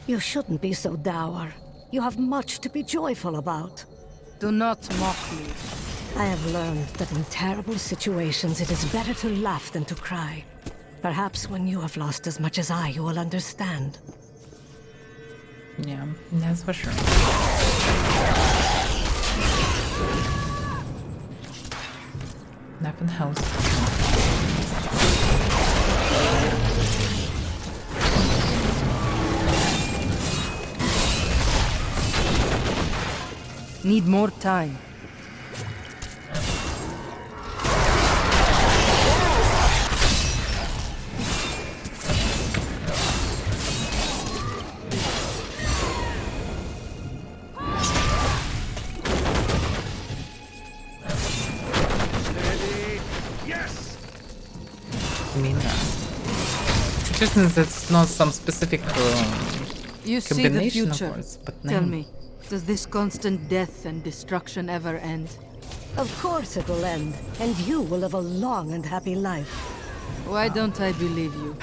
You shouldn't be so dour. You have much to be joyful about. Do not mock me. I have learned that in terrible situations it is better to laugh than to cry. Perhaps when you have lost as much as I, you will understand. Yeah, that's for sure. Nothing else. Need more time. I mean, just since it's not some specific You see the combination of future. words, but Tell name. me, does this constant death and destruction ever end? Of course it will end, and you will live a long and happy life. Why don't I believe you?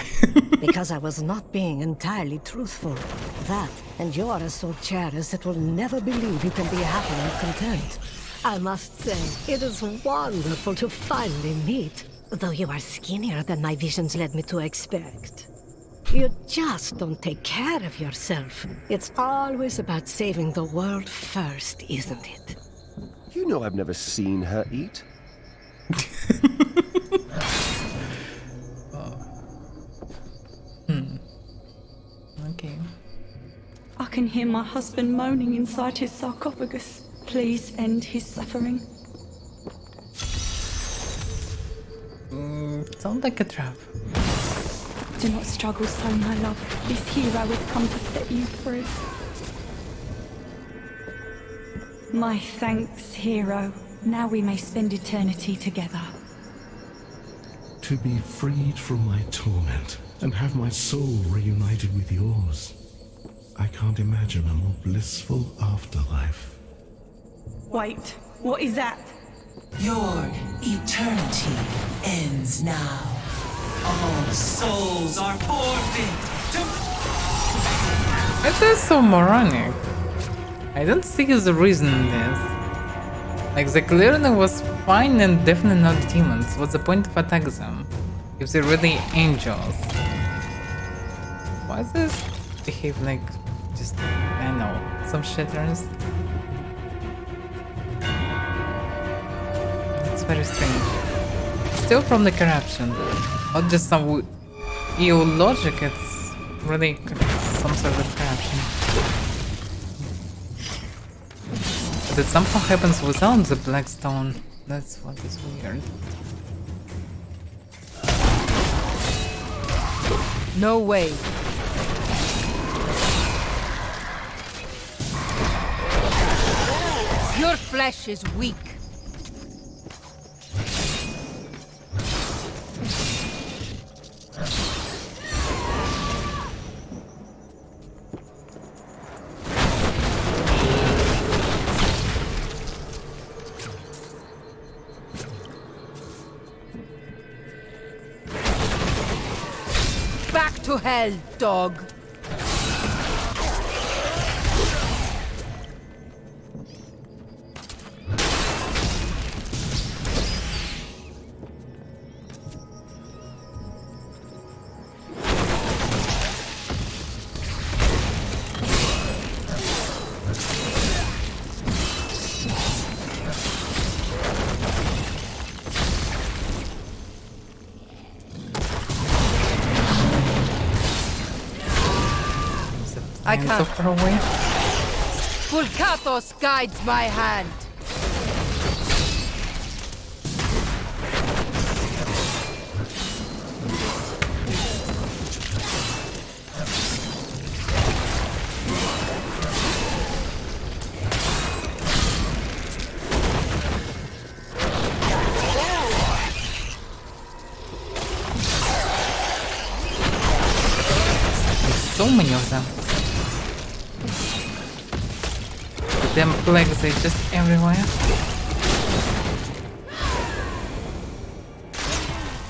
Because I was not being entirely truthful. that, and you're as so chairless it will never believe you can be happy and content. I must say, it is wonderful to finally meet, though you are skinnier than my visions led me to expect. You just don't take care of yourself. It's always about saving the world first, isn't it? You know I've never seen her eat. Okay. I can hear my husband moaning inside his sarcophagus. Please end his suffering. Sounds like a trap. Do not struggle so, my love. This hero has come to set you free. My thanks, hero. Now we may spend eternity together. To be freed from my torment and have my soul reunited with yours. I can't imagine a more blissful afterlife. Wait, what is that? Your eternity ends now. All souls are forfeit to... This is so moronic. I don't see the reason in this. Like, they clearly was fine and definitely not demons. What's the point of attacking them? If they're really angels. Why does this behave like just, I don't know, some shitters? It's very strange. Still from the corruption. Not just some EU logic, it's really some sort of corruption. But it somehow happens without the black stone. That's what is weird. No way. Your flesh is weak. Back to hell, dog. I can't. So far away. Fulcatos guides my hand. There's so many of them. Them plagues are just everywhere.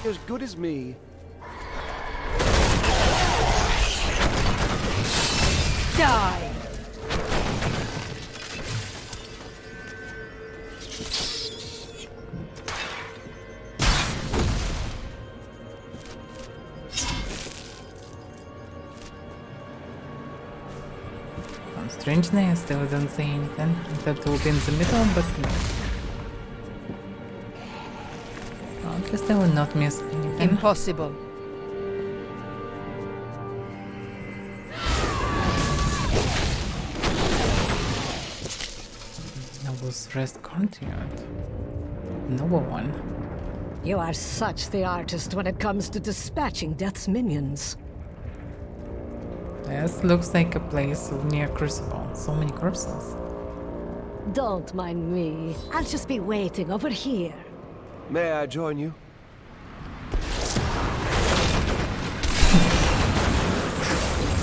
As good as me. Die. Strangely, I still don't say anything. I thought it would be in the middle, but no. Well, at least I will not miss anything. Impossible. Nobles rest courtyard. Noble one. You are such the artist when it comes to dispatching Death's minions. This looks like a place near Crucible. So many corpses. Don't mind me. I'll just be waiting over here. May I join you?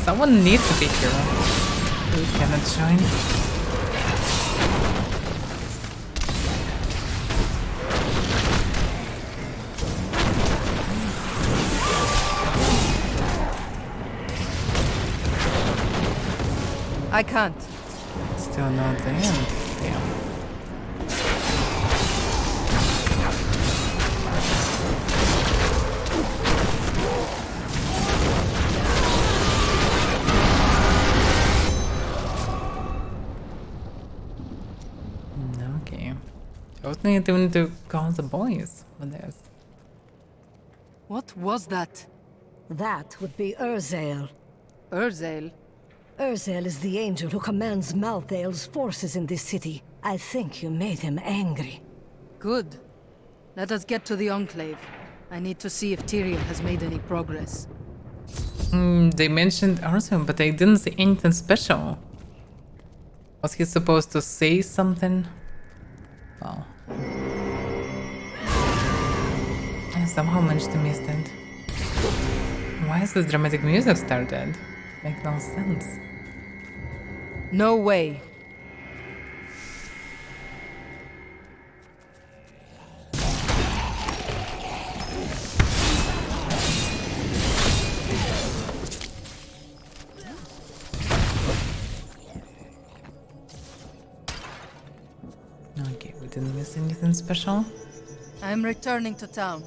Someone needs to be here. We cannot join. I can't. Still not the end. Damn. Okay. I was going to call the boys for this. What was that? That would be Urzael. Urzael? Urzael is the angel who commands Malthael's forces in this city. I think you made him angry. Good. Let us get to the Enclave. I need to see if Tyrion has made any progress. They mentioned Urzael, but they didn't say anything special. Was he supposed to say something? Well, I somehow managed to miss that. Why is this dramatic music started? Make no sense. No way. Okay, we didn't miss anything special. I'm returning to town.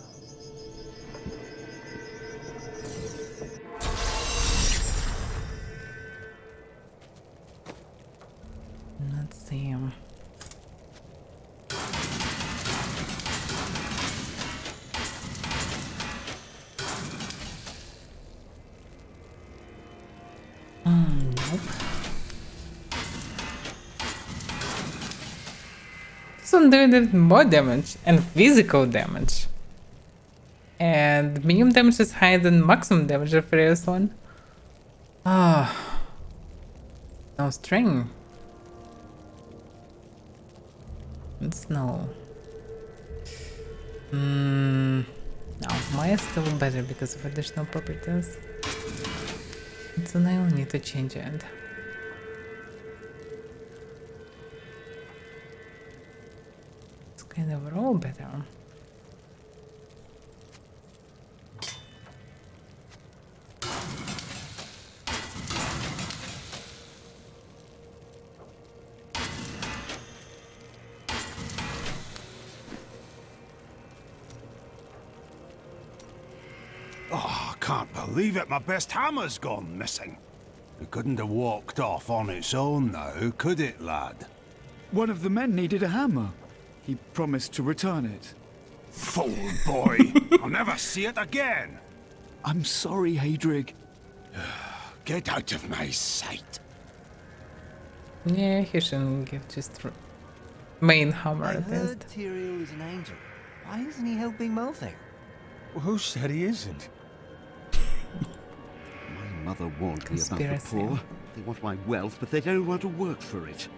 Let's see. Nope. This one did more damage and physical damage. And medium damage is higher than maximum damage of the previous one. Ah. No string. It's no. No, Maya is still better because of additional properties. So now I need to change it. It's kind of overall better. Oh, I can't believe it. My best hammer's gone missing. It couldn't have walked off on its own now, could it, lad? One of the men needed a hammer. He promised to return it. Fool boy! I'll never see it again! I'm sorry, Hadrig. Get out of my sight. Yeah, he shouldn't get just main hammer I at heard least. Tyrion is an angel. Why isn't he helping Malthael? Who said he isn't? My mother warned me about the Conspiracy. poor. They want my wealth, but they don't want to work for it.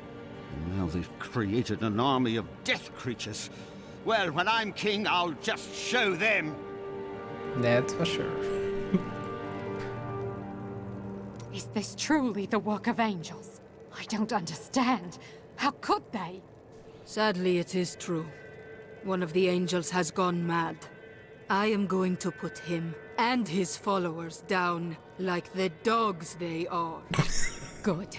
And now they've created an army of death creatures. Well, when I'm king, I'll just show them. That's for sure. Is this truly the work of angels? I don't understand. How could they? Sadly, it is true. One of the angels has gone mad. I am going to put him and his followers down like the dogs they are. Good.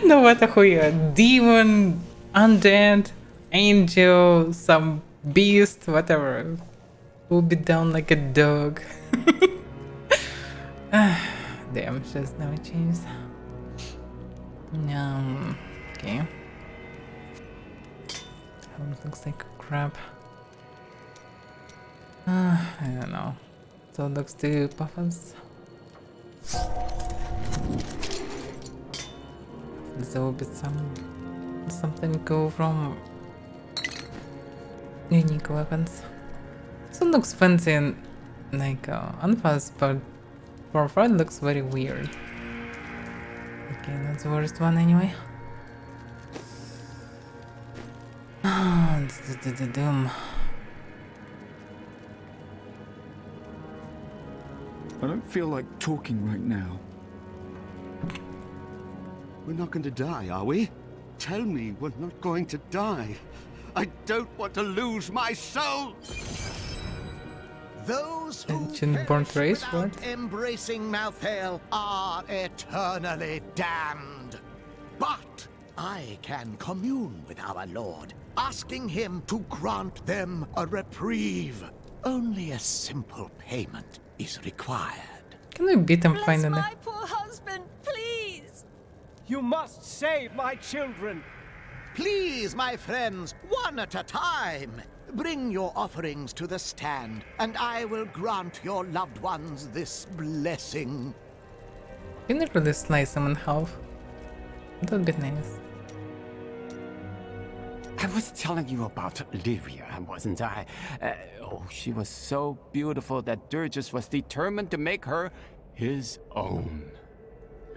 No matter who you are, demon, undead, angel, some beast, whatever. We'll be down like a dog. Damn, just now it changed. Okay. It looks like crap. I don't know. So it looks too puffers. There will be something cool from unique weapons. This one looks fancy and like unfast, but for far it looks very weird. Okay, that's the worst one anyway. Doom. I don't feel like talking right now. We're not going to die, are we? Tell me we're not going to die. I don't want to lose my soul! Those who Born race, without what? embracing Malthael are eternally damned. But I can commune with our Lord, asking him to grant them a reprieve. Only a simple payment is required. Can we beat him finally? My poor husband, please! You must save my children! Please, my friends, one at a time. Bring your offerings to the stand, and I will grant your loved ones this blessing. Can you really slice him in half? That would be nice. I was telling you about Lyria, wasn't I? Oh, she was so beautiful that Durgus was determined to make her his own.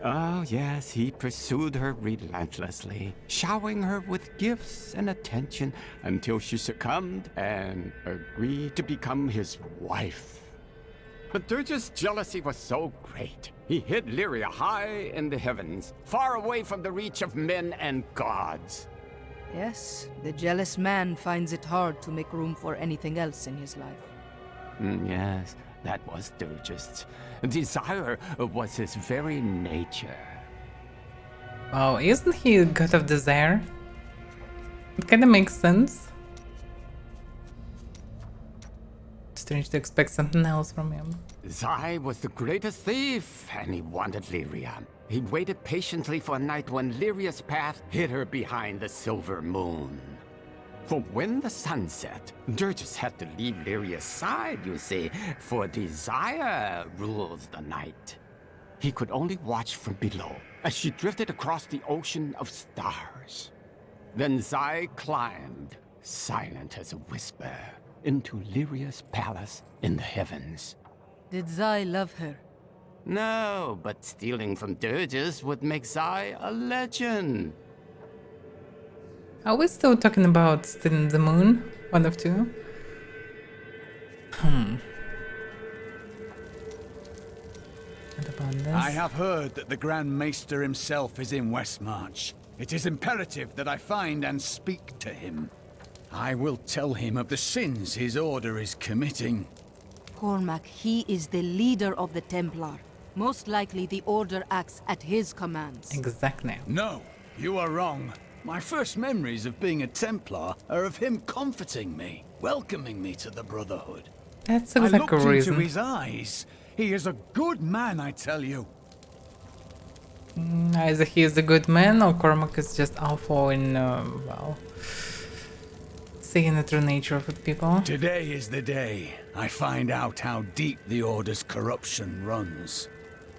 Oh, yes, he pursued her relentlessly, showering her with gifts and attention until she succumbed and agreed to become his wife. But Durgus' jealousy was so great, he hid Lyria high in the heavens, far away from the reach of men and gods. Yes, the jealous man finds it hard to make room for anything else in his life. Yes, that was Durgus. Desire was his very nature. Wow, isn't he a god of desire? It kinda makes sense. Strange to expect something else from him. Zai was the greatest thief, and he wanted Lyria. He waited patiently for a night when Lyria's path hid her behind the silver moon. For when the sun set, Durgus had to leave Lyria's side, you see, for desire rules the night. He could only watch from below as she drifted across the ocean of stars. Then Zai climbed, silent as a whisper, into Lyria's palace in the heavens. Did Zai love her? No, but stealing from Durgus would make Zai a legend. Are we still talking about stealing the moon? One of two? What about this? I have heard that the Grand Maester himself is in Westmarch. It is imperative that I find and speak to him. I will tell him of the sins his order is committing. Cormac, he is the leader of the Templar. Most likely the Order acts at his commands. Exactly. No, you are wrong. My first memories of being a Templar are of him comforting me, welcoming me to the Brotherhood. That's I exactly looked a reason. into his eyes. He is a good man, I tell you. Either he is a good man or Cormac is just awful in, well, seeing the true nature of the people. Today is the day I find out how deep the Order's corruption runs.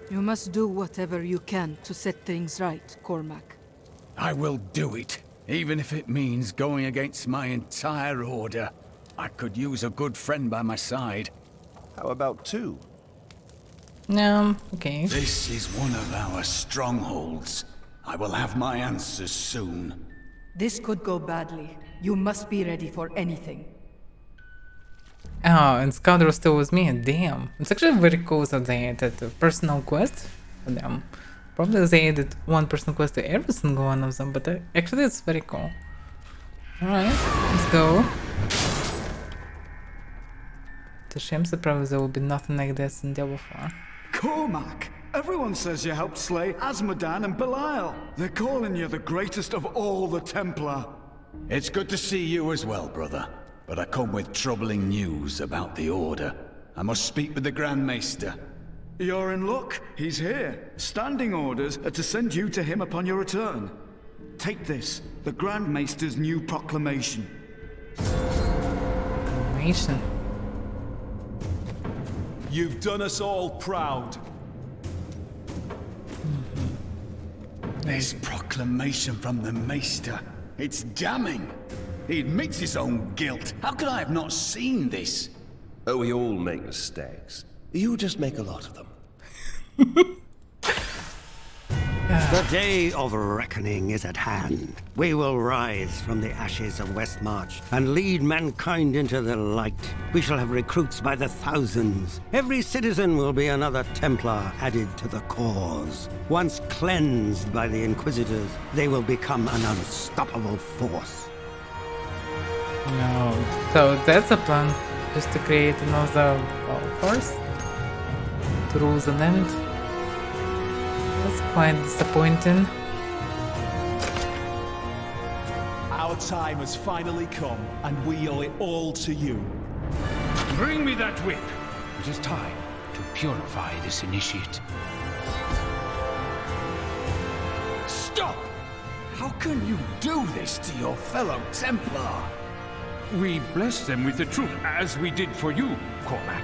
You must do whatever you can to set things right, Cormac. I will do it, even if it means going against my entire Order. I could use a good friend by my side. How about two? No, okay. This is one of our strongholds. I will have my answers soon. This could go badly. You must be ready for anything. Oh, and Scoundrel still with me, damn. It's actually very cool that they added a personal quest for them. Probably they added one personal quest to every single one of them, but actually it's very cool. Alright, let's go. It's a shame that probably there will be nothing like this in Diablo 4. Cormac! Everyone says you helped slay Azmodan and Belial. They're calling you the greatest of all the Templar. It's good to see you as well, brother. But I come with troubling news about the Order. I must speak with the Grand Maester. You're in luck. He's here. Standing orders are to send you to him upon your return. Take this, the Grand Maester's new proclamation. Proclamation. You've done us all proud. This proclamation from the Maester. It's damning. He admits his own guilt. How could I have not seen this? Oh, we all make mistakes. You just make a lot of them. The day of reckoning is at hand. We will rise from the ashes of Westmarch and lead mankind into the light. We shall have recruits by the thousands. Every citizen will be another Templar added to the cause. Once cleansed by the Inquisitors, they will become an unstoppable force. No, so that's a plan. just to create another force to rule the land. That's quite disappointing. Our time has finally come, and we owe it all to you. Bring me that whip. It is time to purify this initiate. Stop! How can you do this to your fellow Templar? We bless them with the truth, as we did for you, Cormac.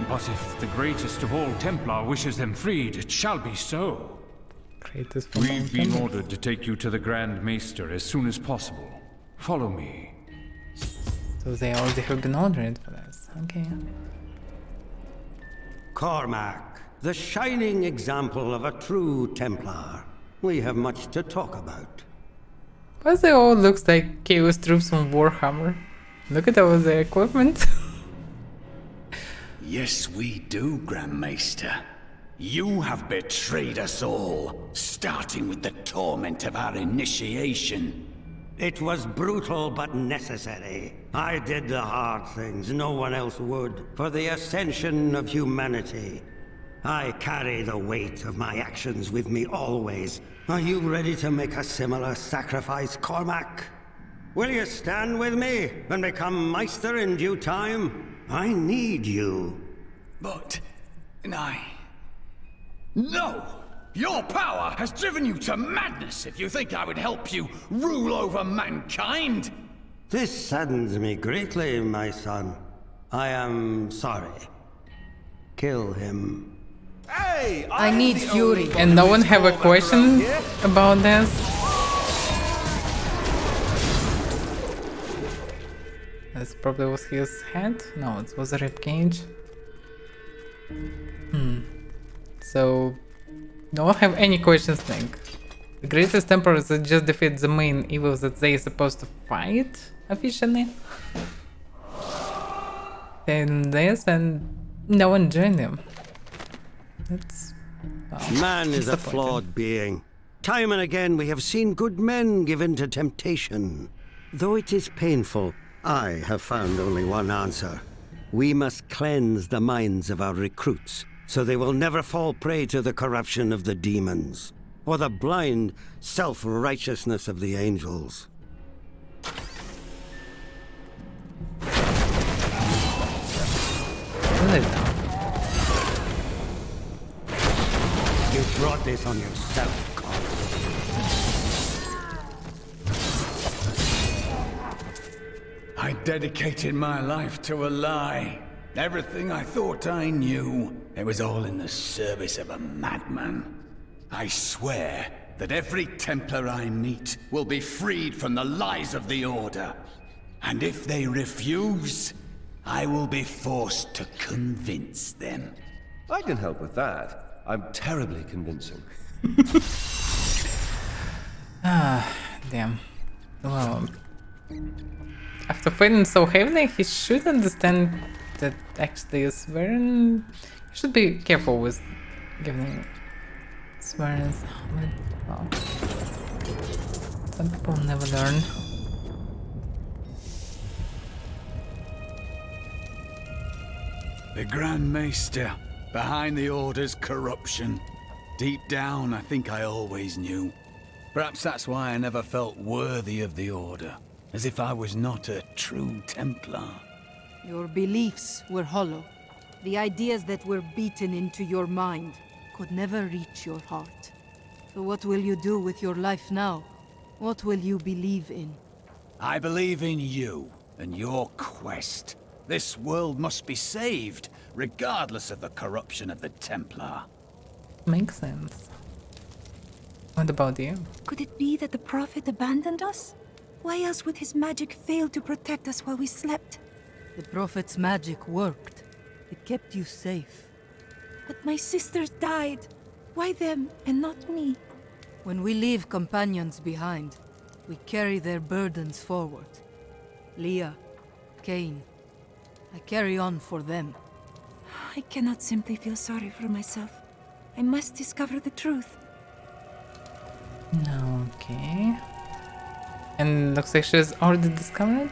But if the greatest of all Templar wishes them freed, it shall be so. We've been ordered to take you to the Grand Maester as soon as possible. Follow me. So they already have been ordered for this. Okay. Cormac, the shining example of a true Templar. We have much to talk about. Why they all looks like Chaos troops from Warhammer? Look at all the equipment. Yes, we do, Grand Maester. You have betrayed us all, starting with the torment of our initiation. It was brutal but necessary. I did the hard things no one else would, for the ascension of humanity. I carry the weight of my actions with me always. Are you ready to make a similar sacrifice, Cormac? Will you stand with me and become Meister in due time? I need you. But... No! Your power has driven you to madness if you think I would help you rule over mankind! This saddens me greatly, my son. I am sorry. Kill him. Hey, I need fury. And no one have a question about this? This probably was his head? No, it was a ribcage. So, no one have any questions like the greatest emperors that just defeat the main evil that they supposed to fight officially. And this, and no one joined them. That's Man is a flawed being. Time and again we have seen good men given to temptation. Though it is painful, I have found only one answer. We must cleanse the minds of our recruits, so they will never fall prey to the corruption of the demons, or the blind self-righteousness of the angels. You brought this on yourself, Carl. I dedicated my life to a lie. Everything I thought I knew, it was all in the service of a madman. I swear that every Templar I meet will be freed from the lies of the Order. And if they refuse, I will be forced to convince them. I can help with that. I'm terribly convincing. Damn. Well, after fighting so heavily, he should understand that actually swearing... He should be careful with giving swearing. Well, some people never learn. The Grand Maester, behind the Order's corruption. Deep down, I think I always knew. Perhaps that's why I never felt worthy of the Order, as if I was not a true Templar. Your beliefs were hollow. The ideas that were beaten into your mind could never reach your heart. So what will you do with your life now? What will you believe in? I believe in you and your quest. This world must be saved, regardless of the corruption of the Templar. Makes sense. What about you? Could it be that the Prophet abandoned us? Why else would his magic fail to protect us while we slept? The Prophet's magic worked. It kept you safe. But my sisters died. Why them and not me? When we leave companions behind, we carry their burdens forward. Leah, Cain, I carry on for them. I cannot simply feel sorry for myself. I must discover the truth. Okay. And looks like she's already discovered?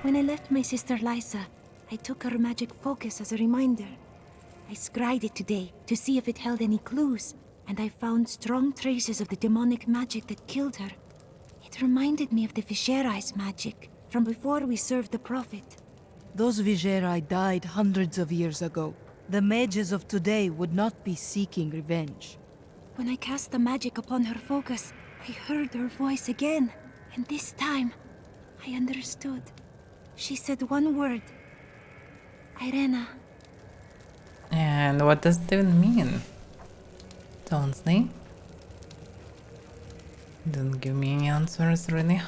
When I left my sister Lysa, I took her magic focus as a reminder. I scryed it today to see if it held any clues, and I found strong traces of the demonic magic that killed her. It reminded me of the Viserai's magic from before we served the Prophet. Those Viserai died hundreds of years ago. The mages of today would not be seeking revenge. When I cast the magic upon her focus, I heard her voice again, and this time, I understood. She said one word. Irena. And what does that mean? Tonsley? Didn't give me any answers, really.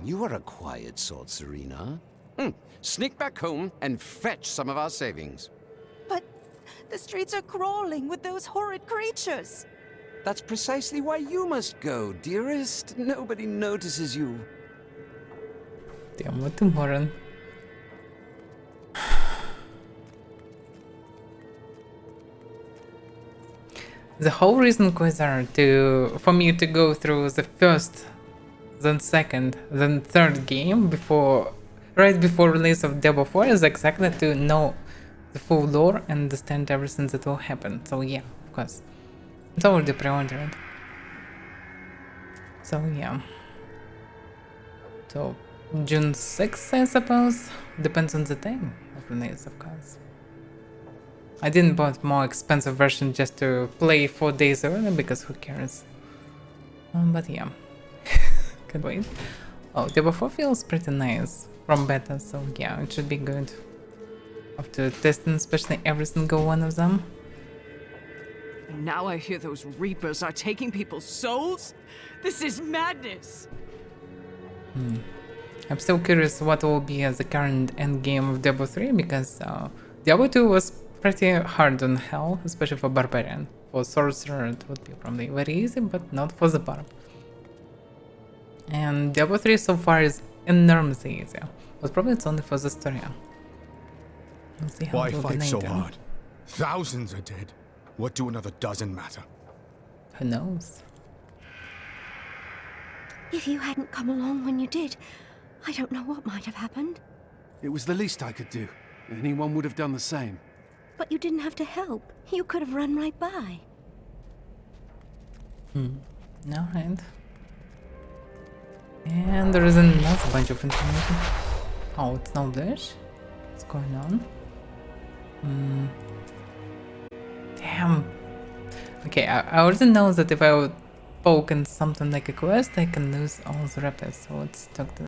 You are a quiet sort, Serena. Sneak back home and fetch some of our savings. But the streets are crawling with those horrid creatures. That's precisely why you must go, dearest. Nobody notices you. Damn, what tomorrow? The whole reason, Quasar, for me to go through the first, then second, then third game right before release of Diablo 4 is exactly to know the full lore and understand everything that will happen. So yeah, of course. It's already pre-ordered. So yeah. So June 6th, I suppose. Depends on the time of release, of course. I didn't buy more expensive version just to play 4 days early because who cares. But yeah. Can't wait. Oh, Diablo 4 feels pretty nice from beta, so yeah, it should be good. After testing especially every single one of them. And now I hear those Reapers are taking people's souls? This is madness! I'm still curious what will be as the current endgame of Diablo 3 because Diablo 2 was pretty hard on hell, especially for Barbarian. For Sorcerer it would be probably very easy, but not for the Barb. And Diablo 3 so far is enormously easier, but probably it's only for the story. We'll see how Why it will fight be so later. hard? Thousands are dead. What do another dozen matter? Who knows? If you hadn't come along when you did, I don't know what might have happened. It was the least I could do. Anyone would have done the same. But you didn't have to help. You could have run right by. Alright. And there is another bunch of information. Oh, it's no Blish? What's going on? Damn. Okay, I already know that if I would poke in something like a quest, I can lose all the repairs, so let's talk to